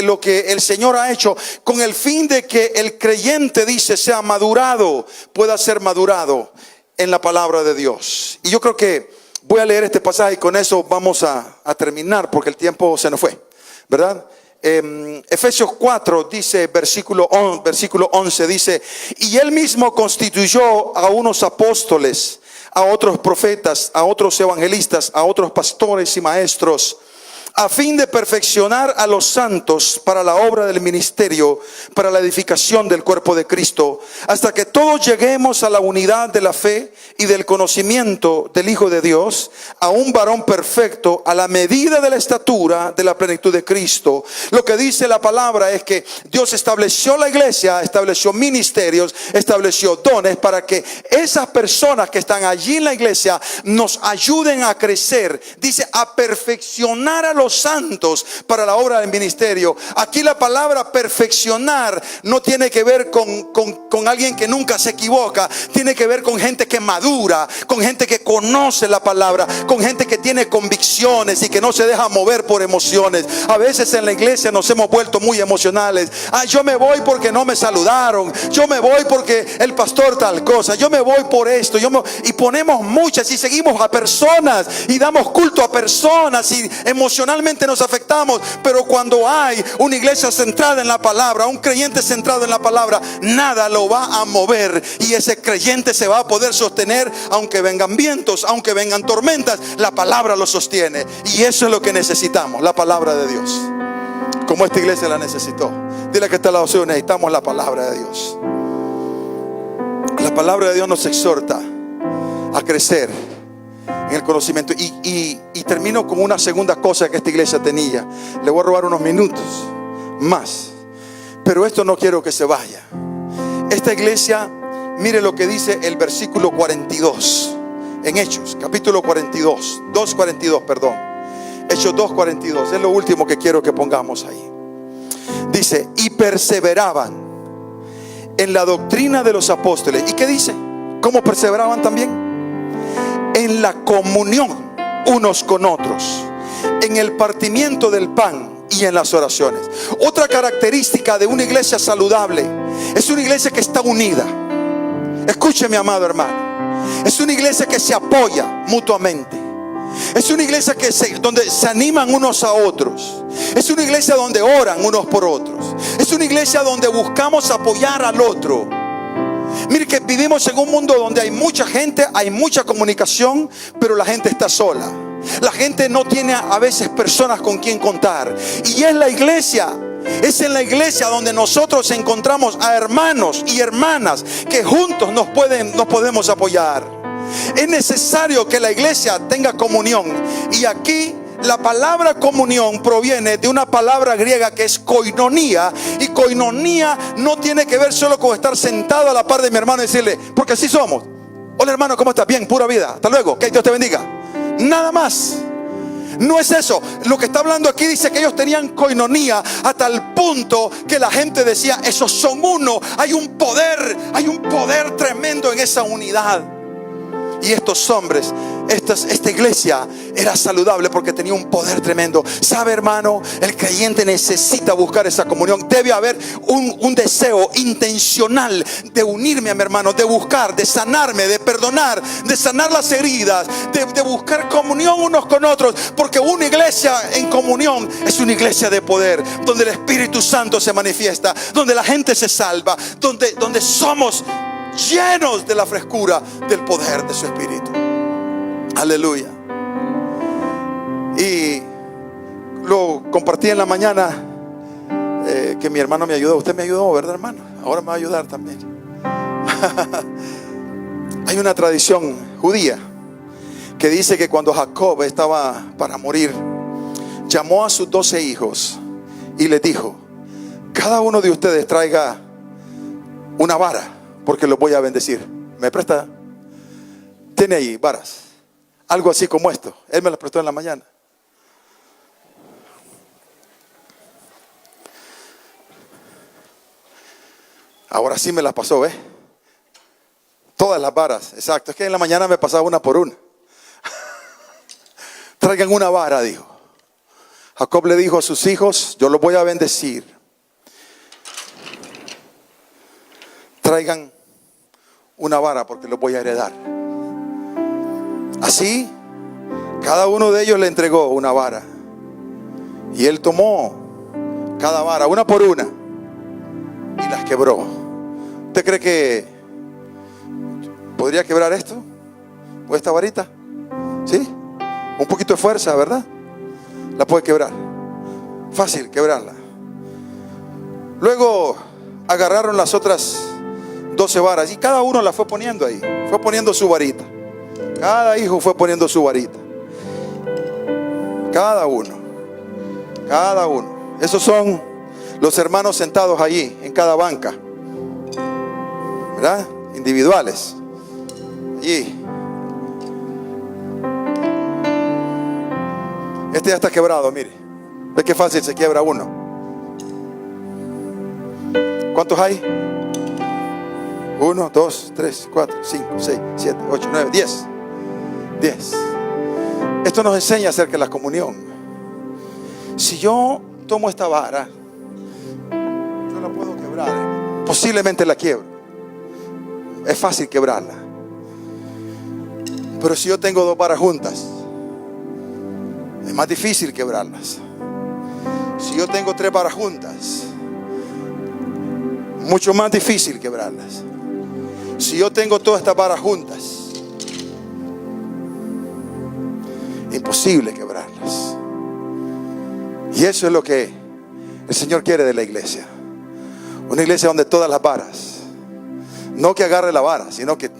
el Señor ha hecho, con el fin de que el creyente, dice, sea madurado, pueda ser madurado en la palabra de Dios. Y yo creo que voy a leer este pasaje y con eso vamos a terminar, porque el tiempo se nos fue, ¿verdad? Efesios 4 dice, versículo 11 dice, y Él mismo constituyó a unos apóstoles, a otros profetas, a otros evangelistas, a otros pastores y maestros, a fin de perfeccionar a los santos para la obra del ministerio, para la edificación del cuerpo de Cristo, hasta que todos lleguemos a la unidad de la fe y del conocimiento del Hijo de Dios, a un varón perfecto, a la medida de la estatura de la plenitud de Cristo. Lo que dice la palabra es que Dios estableció la iglesia, estableció ministerios, estableció dones para que esas personas que están allí en la iglesia nos ayuden a crecer. Dice, a perfeccionar a los santos para la obra del ministerio. Aquí la palabra perfeccionar no tiene que ver con alguien que nunca se equivoca. Tiene que ver con gente que madura, con gente que conoce la palabra, con gente que tiene convicciones y que no se deja mover por emociones. A veces en la iglesia nos hemos vuelto muy emocionales. Yo me voy porque no me saludaron, yo me voy porque el pastor tal cosa, yo me voy por esto, y ponemos muchas y seguimos a personas y damos culto a personas y emocionalmente nos afectamos. Pero cuando hay una iglesia centrada en la palabra, un creyente centrado en la palabra, nada lo va a mover, y ese creyente se va a poder sostener aunque vengan vientos, aunque vengan tormentas. La palabra lo sostiene, y eso es lo que necesitamos, la palabra de Dios, como esta iglesia la necesitó. Dile que está al lado suyo, necesitamos la palabra de Dios. La palabra de Dios nos exhorta a crecer en el conocimiento. Y termino con una segunda cosa que esta iglesia tenía. Le voy a robar unos minutos más, pero esto no quiero que se vaya. Esta iglesia, mire lo que dice el versículo 42 en Hechos, capítulo 42, 2:42, perdón. Hechos 2:42, es lo último que quiero que pongamos ahí. Dice, y perseveraban en la doctrina de los apóstoles. ¿Y qué dice? ¿Cómo perseveraban también? En la comunión unos con otros, en el partimiento del pan y en las oraciones. Otra característica de una iglesia saludable es una iglesia que está unida. Escúcheme, amado hermano, es una iglesia que se apoya mutuamente. Es una iglesia donde se animan unos a otros. Es una iglesia donde oran unos por otros. Es una iglesia donde buscamos apoyar al otro. Mire que vivimos en un mundo donde hay mucha gente, hay mucha comunicación, pero la gente está sola. La gente no tiene a veces personas con quien contar. Y es la iglesia, es en la iglesia donde nosotros encontramos a hermanos y hermanas que juntos nos podemos apoyar. Es necesario que la iglesia tenga comunión. Y aquí la palabra comunión proviene de una palabra griega que es koinonía. Y koinonía no tiene que ver solo con estar sentado a la par de mi hermano y decirle, porque así somos: hola hermano, ¿cómo estás? Bien, pura vida, hasta luego, que Dios te bendiga. Nada más. No es eso. Lo que está hablando aquí dice que ellos tenían koinonía a tal punto que la gente decía, esos son uno. Hay un poder tremendo en esa unidad. Y estos hombres, esta iglesia era saludable porque tenía un poder tremendo. ¿Sabe, hermano? El creyente necesita buscar esa comunión. Debe haber un deseo intencional de unirme a mi hermano, de buscar, de sanarme, de perdonar, de sanar las heridas, de buscar comunión unos con otros. Porque una iglesia en comunión es una iglesia de poder, donde el Espíritu Santo se manifiesta, donde la gente se salva, donde somos llenos de la frescura del poder de su Espíritu. Aleluya. Y lo compartí en la mañana, que mi hermano me ayudó. Usted me ayudó, ¿verdad, hermano? Ahora me va a ayudar también. Hay una tradición judía que dice que cuando Jacob estaba para morir, llamó a sus 12 hijos y les dijo: cada uno de ustedes traiga una vara, porque los voy a bendecir. ¿Me presta? Tiene ahí varas, algo así como esto. Él me las prestó en la mañana. Ahora sí me las pasó, ¿ves? Todas las varas, exacto. Es que en la mañana me pasaba una por una. Traigan una vara, dijo. Jacob le dijo a sus hijos: yo los voy a bendecir. Traigan una vara porque los voy a heredar. Así, cada uno de ellos le entregó una vara. Y él tomó cada vara, una por una, y las quebró. ¿Usted cree que podría quebrar esto? ¿O esta varita? ¿Sí? Un poquito de fuerza, ¿verdad? La puede quebrar. Fácil quebrarla. Luego agarraron las otras 12 varas y cada uno las fue poniendo ahí. Fue poniendo su varita. Cada hijo fue poniendo su varita. Cada uno. Esos son los hermanos sentados allí en cada banca, ¿verdad? Individuales. Allí. Este ya está quebrado, mire. Ve qué fácil se quiebra uno. ¿Cuántos hay? 1, 2, 3, 4, 5, 6, 7, 8, 9, 10. 10. Esto nos enseña acerca de la comunión. Si yo tomo esta vara, yo la puedo quebrar. Posiblemente la quiebro. Es fácil quebrarla. Pero si yo tengo 2 varas juntas, es más difícil quebrarlas. Si yo tengo 3 varas juntas, mucho más difícil quebrarlas. Si yo tengo todas estas varas juntas, imposible quebrarlas. Y eso es lo que el Señor quiere de la iglesia. Una iglesia donde todas las varas, no que agarre la vara, sino que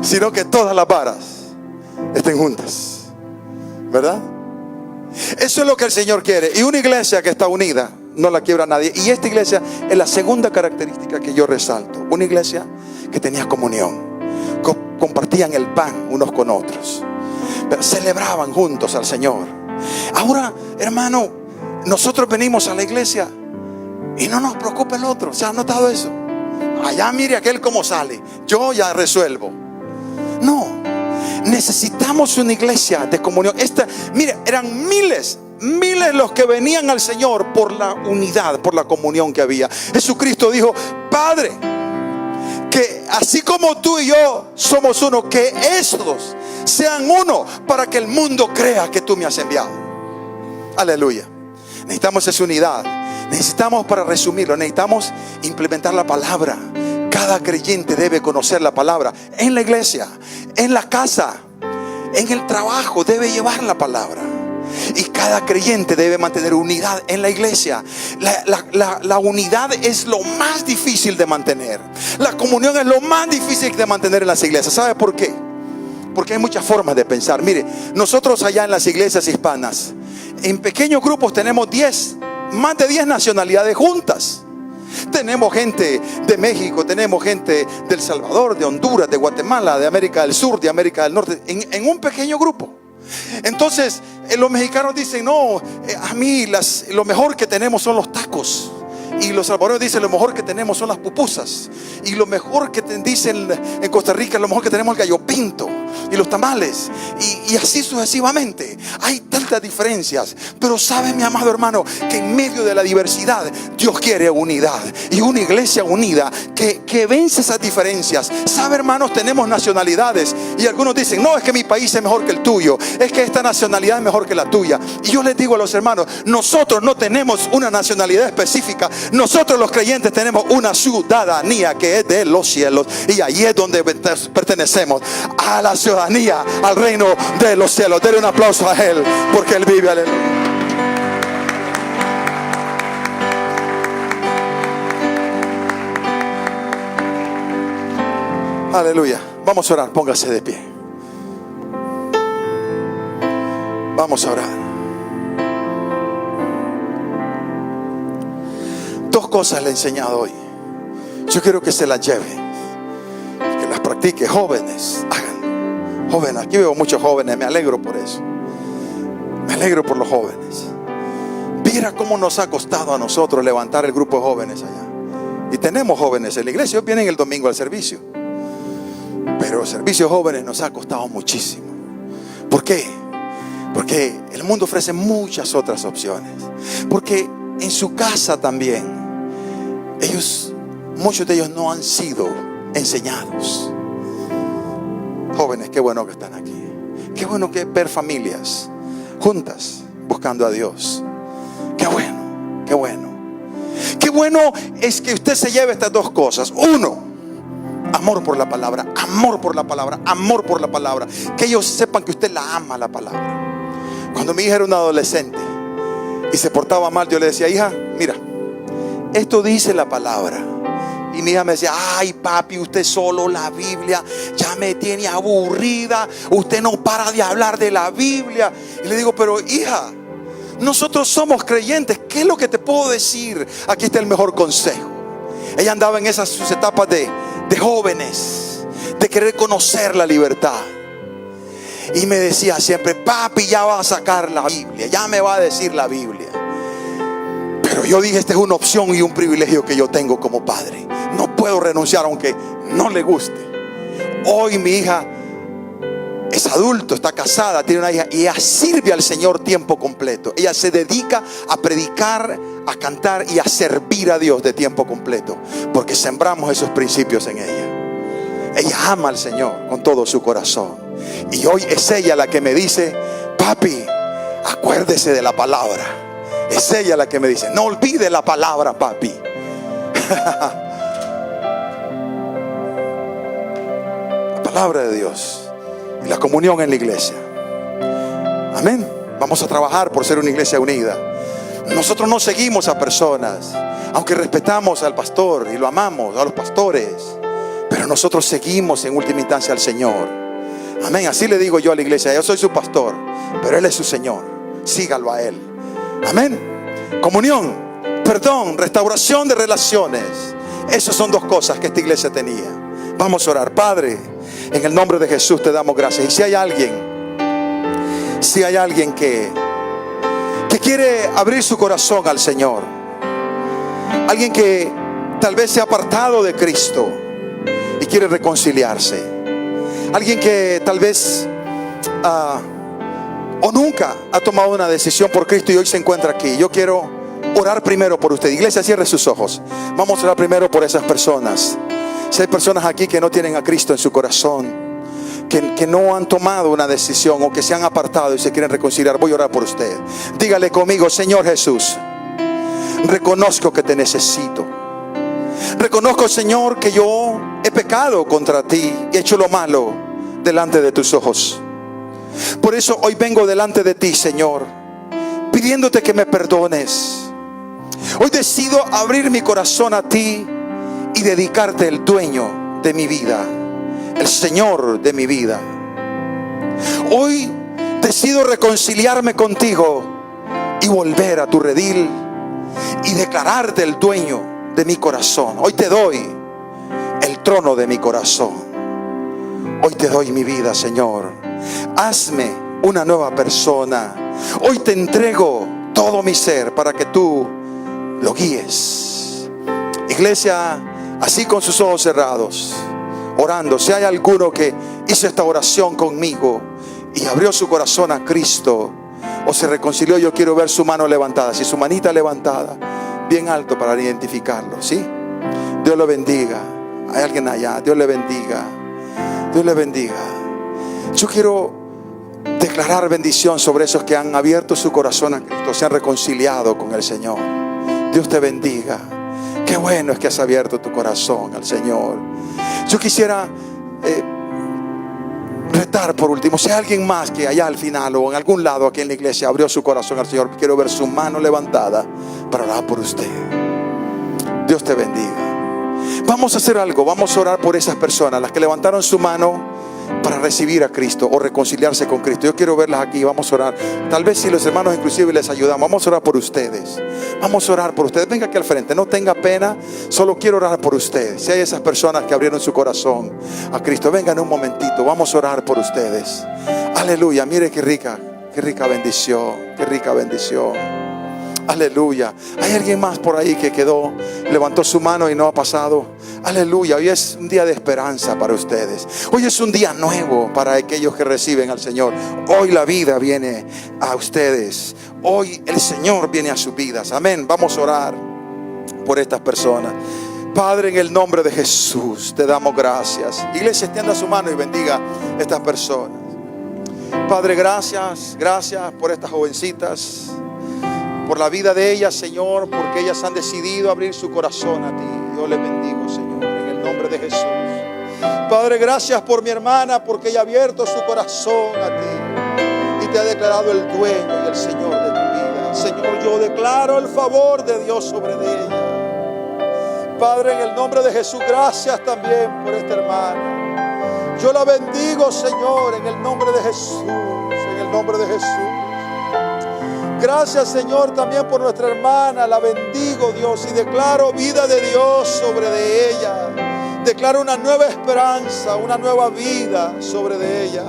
sino que todas las varas estén juntas, ¿verdad? Eso es lo que el Señor quiere. Y una iglesia que está unida no la quiebra nadie. Y esta iglesia es la segunda característica que yo resalto. Una iglesia que tenía comunión, compartían el pan unos con otros, pero celebraban juntos al Señor. Ahora, hermano, nosotros venimos a la iglesia y no nos preocupa el otro. ¿Se ha notado eso? Allá mire aquel cómo sale, yo ya resuelvo. No, Necesitamos una iglesia de comunión. Mire, eran miles los que venían al Señor por la unidad, por la comunión que había. Jesucristo dijo: Padre, que así como tú y yo somos uno, que estos sean uno, para que el mundo crea que tú me has enviado. Aleluya. Necesitamos esa unidad. Necesitamos, para resumirlo, necesitamos implementar la palabra. Cada creyente debe conocer la palabra. En la iglesia, en la casa, en el trabajo, debe llevar la palabra. Y cada creyente debe mantener unidad en la iglesia. La unidad es lo más difícil de mantener. La comunión es lo más difícil de mantener en las iglesias. ¿Sabe por qué? Porque hay muchas formas de pensar. Mire, nosotros allá en las iglesias hispanas, en pequeños grupos tenemos más de 10 nacionalidades juntas. Tenemos gente de México, tenemos gente de El Salvador, de Honduras, de Guatemala, de América del Sur, de América del Norte, en un pequeño grupo. Entonces los mexicanos dicen: no, a mí lo mejor que tenemos son los tacos. Y los salvadoreños dicen: lo mejor que tenemos son las pupusas. Y lo mejor que dicen en Costa Rica, lo mejor que tenemos es el gallo pinto y los tamales. Y así sucesivamente. Hay tantas diferencias. Pero sabe, mi amado hermano, que en medio de la diversidad Dios quiere unidad. Y una iglesia unida que vence esas diferencias. Sabe, hermanos, tenemos nacionalidades. Y algunos dicen: no, es que mi país es mejor que el tuyo. Es que esta nacionalidad es mejor que la tuya. Y yo les digo a los hermanos: nosotros no tenemos una nacionalidad específica. Nosotros los creyentes tenemos una ciudadanía que es de los cielos. Y ahí es donde pertenecemos, a la ciudadanía, al reino de los cielos. Denle un aplauso a Él, porque Él vive. Aleluya. Aleluya. Vamos a orar, póngase de pie. Vamos a orar. Dos cosas le he enseñado hoy. Yo quiero que se las lleve, que las practique. Jóvenes, hagan. Jóvenes, aquí veo muchos jóvenes, me alegro por eso. Me alegro por los jóvenes. Viera cómo nos ha costado a nosotros levantar el grupo de jóvenes allá. Y tenemos jóvenes en la iglesia. Ellos vienen el domingo al servicio, pero el servicio de jóvenes nos ha costado muchísimo. ¿Por qué? Porque el mundo ofrece muchas otras opciones. Porque en su casa también, muchos de ellos no han sido enseñados. Jóvenes, qué bueno que están aquí. Qué bueno que ver familias juntas buscando a Dios. Qué bueno, qué bueno. Qué bueno es que usted se lleve estas dos cosas. Uno, amor por la palabra, amor por la palabra, amor por la palabra. Que ellos sepan que usted la ama, la palabra. Cuando mi hija era una adolescente y se portaba mal, yo le decía: hija, mira, esto dice la palabra. Y mi hija me decía: ay, papi, usted solo la Biblia ya me tiene aburrida. Usted no para de hablar de la Biblia. Y le digo: pero hija, nosotros somos creyentes. ¿Qué es lo que te puedo decir? Aquí está el mejor consejo. Ella andaba en esas sus etapas de jóvenes, de querer conocer la libertad. Y me decía siempre: papi, ya va a sacar la Biblia, ya me va a decir la Biblia. Pero yo dije: esta es una opción y un privilegio que yo tengo como padre. No puedo renunciar aunque no le guste. Hoy mi hija es adulto, está casada, tiene una hija y ella sirve al Señor tiempo completo. Ella se dedica a predicar, a cantar y a servir a Dios de tiempo completo, porque sembramos esos principios en ella. Ella ama al Señor con todo su corazón. Y hoy es ella la que me dice: papi, acuérdese de la palabra. Es ella la que me dice: no olvide la palabra, papi. La palabra de Dios y la comunión en la iglesia. Amén. Vamos a trabajar por ser una iglesia unida. Nosotros no seguimos a personas, aunque respetamos al pastor y lo amamos, a los pastores, pero nosotros seguimos en última instancia al Señor. Amén. Así le digo yo a la iglesia: yo soy su pastor, pero Él es su Señor. Sígalo a Él. Amén. Comunión, perdón, restauración de relaciones. Esas son dos cosas que esta iglesia tenía. Vamos a orar. Padre, en el nombre de Jesús te damos gracias. Y si hay alguien que quiere abrir su corazón al Señor, alguien que tal vez se ha apartado de Cristo y quiere reconciliarse, alguien que tal vez o nunca ha tomado una decisión por Cristo y hoy se encuentra aquí, yo quiero orar primero por usted. Iglesia, cierre sus ojos. Vamos a orar primero por esas personas. Si hay personas aquí que no tienen a Cristo en su corazón, que no han tomado una decisión o que se han apartado y se quieren reconciliar, voy a orar por usted. Dígale conmigo: Señor Jesús, reconozco que te necesito. Reconozco, Señor, que yo he pecado contra ti y he hecho lo malo delante de tus ojos. Por eso hoy vengo delante de ti, Señor, pidiéndote que me perdones. Hoy decido abrir mi corazón a ti y dedicarte el dueño de mi vida, el Señor de mi vida. Hoy decido reconciliarme contigo y volver a tu redil y declararte el dueño de mi corazón. Hoy te doy el trono de mi corazón. Hoy te doy mi vida, Señor. Hazme una nueva persona. Hoy te entrego todo mi ser para que tú lo guíes. Iglesia, así con sus ojos cerrados, orando, si hay alguno que hizo esta oración conmigo y abrió su corazón a Cristo o se reconcilió, yo quiero ver su mano levantada. Si su manita levantada bien alto para identificarlo, ¿sí? Dios lo bendiga. Hay alguien allá. Dios le bendiga. Dios le bendiga. Yo quiero declarar bendición sobre esos que han abierto su corazón a Cristo, se han reconciliado con el Señor. Dios te bendiga. Qué bueno es que has abierto tu corazón al Señor. Yo quisiera retar por último, si hay alguien más que allá al final o en algún lado aquí en la iglesia abrió su corazón al Señor, quiero ver su mano levantada para orar por usted. Dios te bendiga. Vamos a hacer algo, vamos a orar por esas personas, las que levantaron su mano para recibir a Cristo o reconciliarse con Cristo. Yo quiero verlas aquí, vamos a orar. Tal vez si los hermanos inclusive les ayudamos, vamos a orar por ustedes. Vamos a orar por ustedes. Venga aquí al frente, no tenga pena, solo quiero orar por ustedes. Si hay esas personas que abrieron su corazón a Cristo, vengan un momentito, vamos a orar por ustedes. Aleluya, mire qué rica bendición, qué rica bendición. Aleluya. Hay alguien más por ahí que levantó su mano y no ha pasado. Aleluya. Hoy es un día de esperanza para ustedes. Hoy es un día nuevo para aquellos que reciben al Señor. Hoy la vida viene a ustedes. Hoy el Señor viene a sus vidas. Amén. Vamos a orar por estas personas. Padre, en el nombre de Jesús te damos gracias. Iglesia, extienda su mano y bendiga a estas personas. Padre, gracias por estas jovencitas, por la vida de ellas, Señor, porque ellas han decidido abrir su corazón a ti. Yo les bendigo, Señor, en el nombre de Jesús. Padre, gracias por mi hermana, porque ella ha abierto su corazón a ti y te ha declarado el dueño y el Señor de tu vida. Señor, yo declaro el favor de Dios sobre ella. Padre, en el nombre de Jesús, gracias también por esta hermana. Yo la bendigo, Señor, en el nombre de Jesús, en el nombre de Jesús. Gracias, Señor, también por nuestra hermana. La bendigo, Dios, y declaro vida de Dios sobre de ella. Declaro una nueva esperanza, una nueva vida sobre de ella.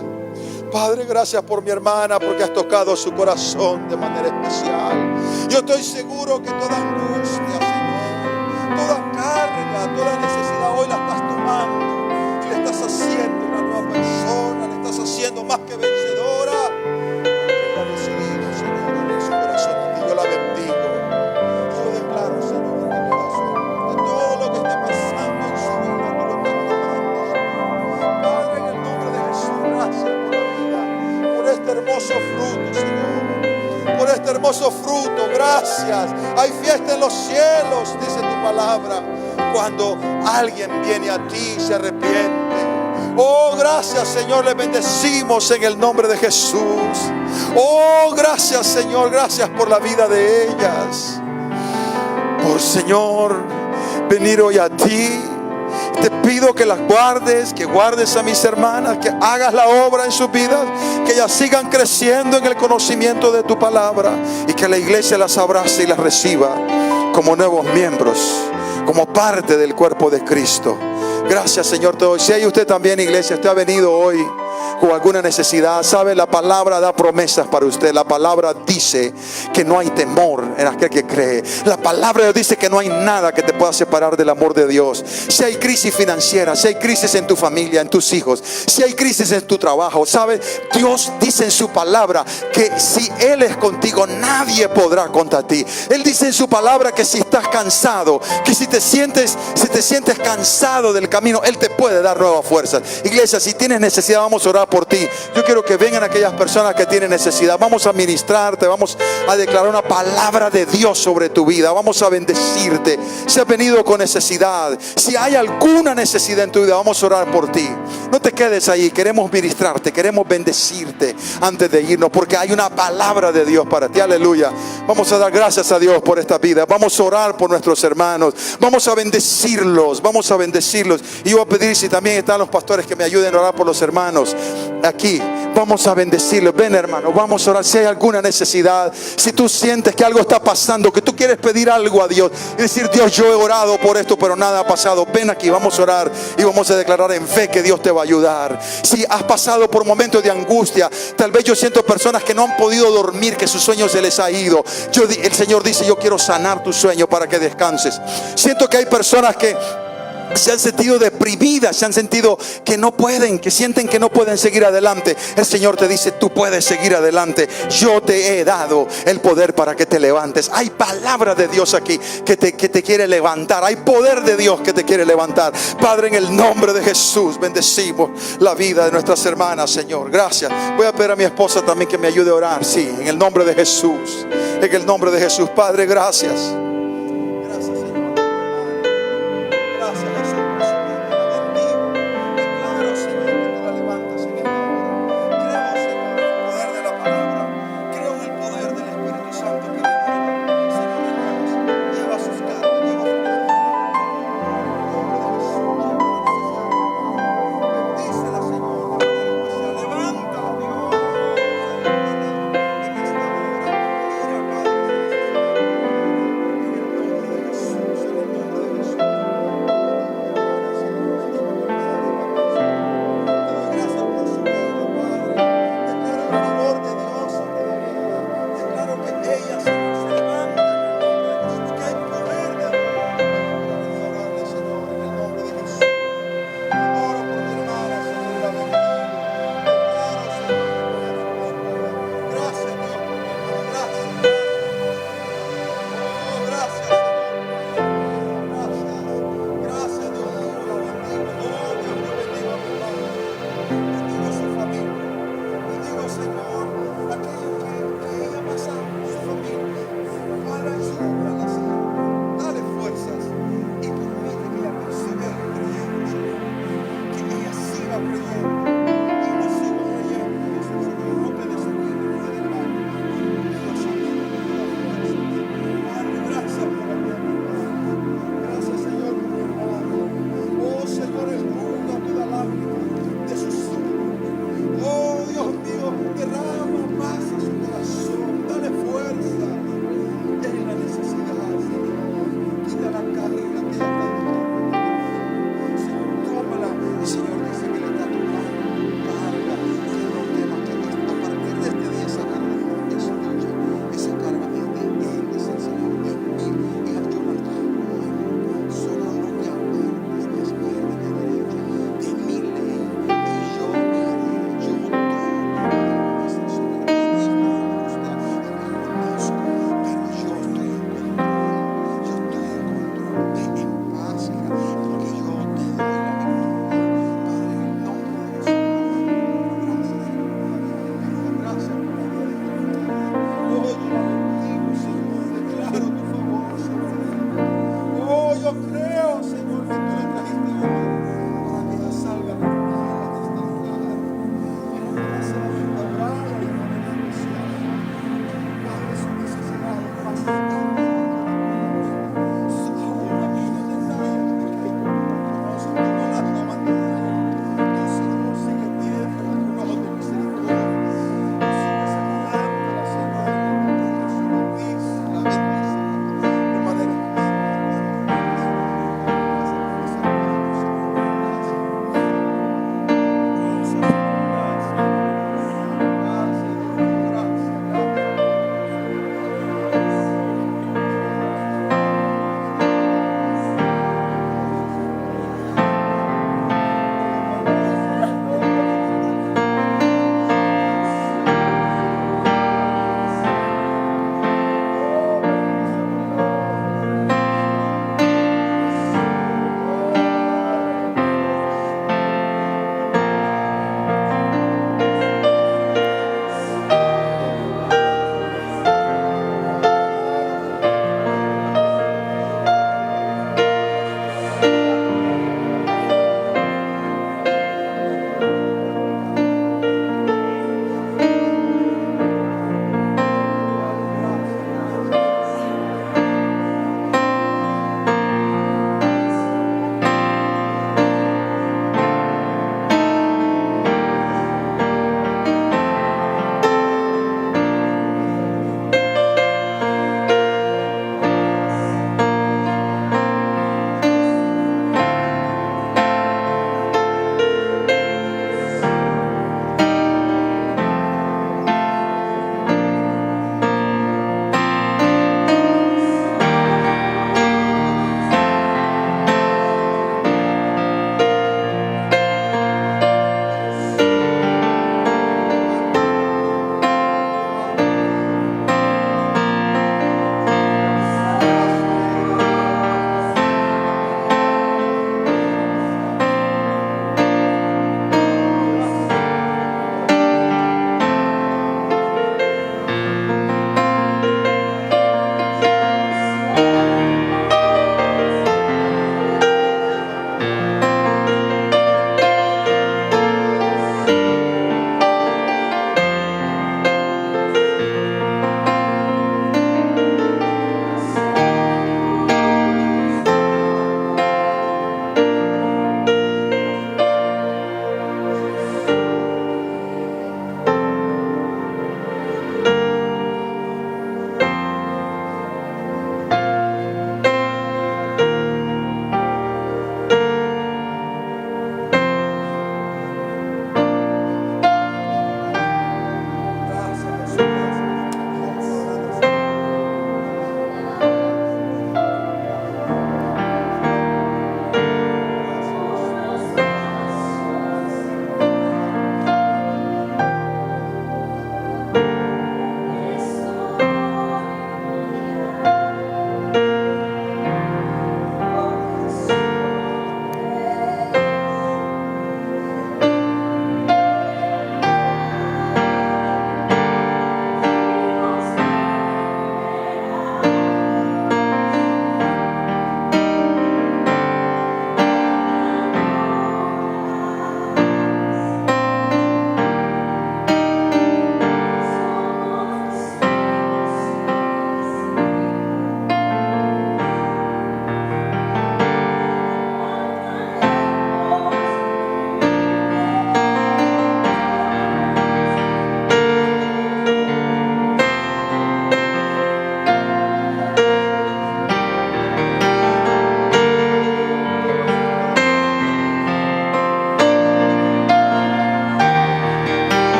Padre, gracias por mi hermana, porque has tocado su corazón de manera especial. Yo estoy seguro que toda angustia, Señor, toda carga, toda necesidad, hoy la estás tomando y le estás haciendo una nueva persona, le estás haciendo más que vencedora. La bendigo. Yo declaro, Señor, en mi corazón, de todo lo que está pasando en su vida, tú lo estás tomando. Padre, en el nombre de Jesús, gracias por la vida, por este hermoso fruto, Señor, por este hermoso fruto, gracias. Hay fiesta en los cielos, dice tu palabra, cuando alguien viene a ti y se arrepiente. Oh, gracias, Señor, le bendecimos en el nombre de Jesús. Oh, gracias, Señor, gracias por la vida de ellas. Por, Señor, venir hoy a ti. Te pido que las guardes, que guardes a mis hermanas, que hagas la obra en sus vidas, que ellas sigan creciendo en el conocimiento de tu palabra y que la iglesia las abrace y las reciba como nuevos miembros, como parte del cuerpo de Cristo. Gracias, Señor. Si hay usted también, iglesia, usted ha venido hoy con alguna necesidad, sabe, la palabra da promesas para usted. La palabra dice que no hay temor en aquel que cree. La palabra de Dios dice que no hay nada que te pueda separar del amor de Dios. Si hay crisis financiera, si hay crisis en tu familia, en tus hijos, si hay crisis en tu trabajo, sabe, Dios dice en su palabra que si Él es contigo, nadie podrá contra ti. Él dice en su palabra que si estás cansado, que si te sientes cansado del camino, Él te puede dar nuevas fuerzas. Iglesia, si tienes necesidad, vamos a orar por ti. Yo quiero que vengan aquellas personas que tienen necesidad. Vamos a ministrarte, vamos a declarar una palabra de Dios sobre tu vida. Vamos a bendecirte. Si has venido con necesidad, si hay alguna necesidad en tu vida, vamos a orar por ti. No te quedes ahí, queremos ministrarte, queremos bendecirte antes de irnos, porque hay una palabra de Dios para ti. Aleluya. Vamos a dar gracias a Dios por esta vida. Vamos a orar por nuestros hermanos. Vamos a bendecirlos. Vamos a bendecirlos. Y yo voy a pedir, si también están los pastores, que me ayuden a orar por los hermanos aquí. Vamos a bendecirlos. Ven, hermano, vamos a orar. Si hay alguna necesidad, si tú sientes que algo está pasando, que tú quieres pedir algo a Dios y decir: Dios, yo he orado por esto, pero nada ha pasado. Ven aquí, vamos a orar y vamos a declarar en fe que Dios te va a ayudar. Si has pasado por momentos de angustia, tal vez yo siento personas que no han podido dormir, que su sueño se les ha ido. El Señor dice: yo quiero sanar tu sueño para que descanses. Siento que hay personas que se han sentido deprimidas, se han sentido que no pueden, que sienten que no pueden seguir adelante. El Señor te dice: tú puedes seguir adelante. Yo te he dado el poder para que te levantes. Hay palabra de Dios aquí que te quiere levantar. Hay poder de Dios que te quiere levantar. Padre, en el nombre de Jesús, bendecimos la vida de nuestras hermanas, Señor. Gracias. Voy a pedir a mi esposa también que me ayude a orar. Sí, en el nombre de Jesús. En el nombre de Jesús. Padre, gracias.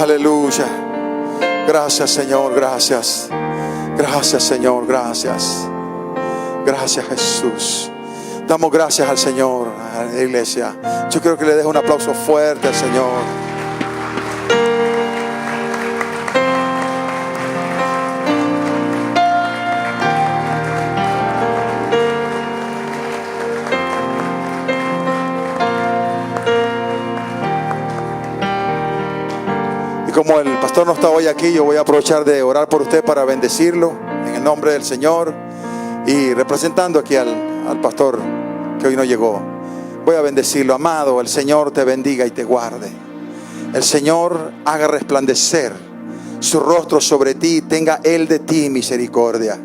Aleluya. Gracias, Señor, gracias. Gracias, Señor, gracias. Gracias, Jesús. Damos gracias al Señor, a la iglesia. Yo quiero que le deje un aplauso fuerte al Señor. Y como el pastor no está hoy aquí, yo voy a aprovechar de orar por usted para bendecirlo en el nombre del Señor. Y representando aquí al pastor que hoy no llegó, voy a bendecirlo. Amado, el Señor te bendiga y te guarde. El Señor haga resplandecer su rostro sobre ti y tenga Él de ti misericordia.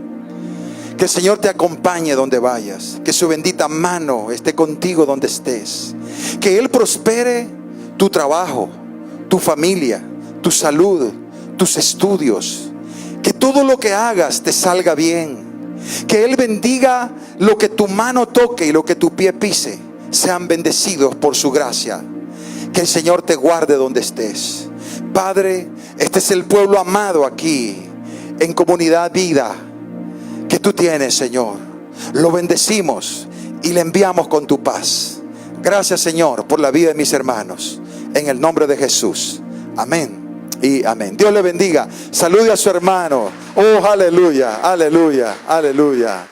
Que el Señor te acompañe donde vayas. Que su bendita mano esté contigo donde estés. Que Él prospere tu trabajo, tu familia, tu salud, tus estudios. Que todo lo que hagas te salga bien. Que Él bendiga lo que tu mano toque y lo que tu pie pise. Sean bendecidos por su gracia. Que el Señor te guarde donde estés. Padre, este es el pueblo amado aquí en Comunidad Vida que tú tienes, Señor. Lo bendecimos y le enviamos con tu paz. Gracias, Señor, por la vida de mis hermanos. En el nombre de Jesús. Amén y amén. Dios le bendiga. Salude a su hermano. Oh, aleluya, aleluya, aleluya.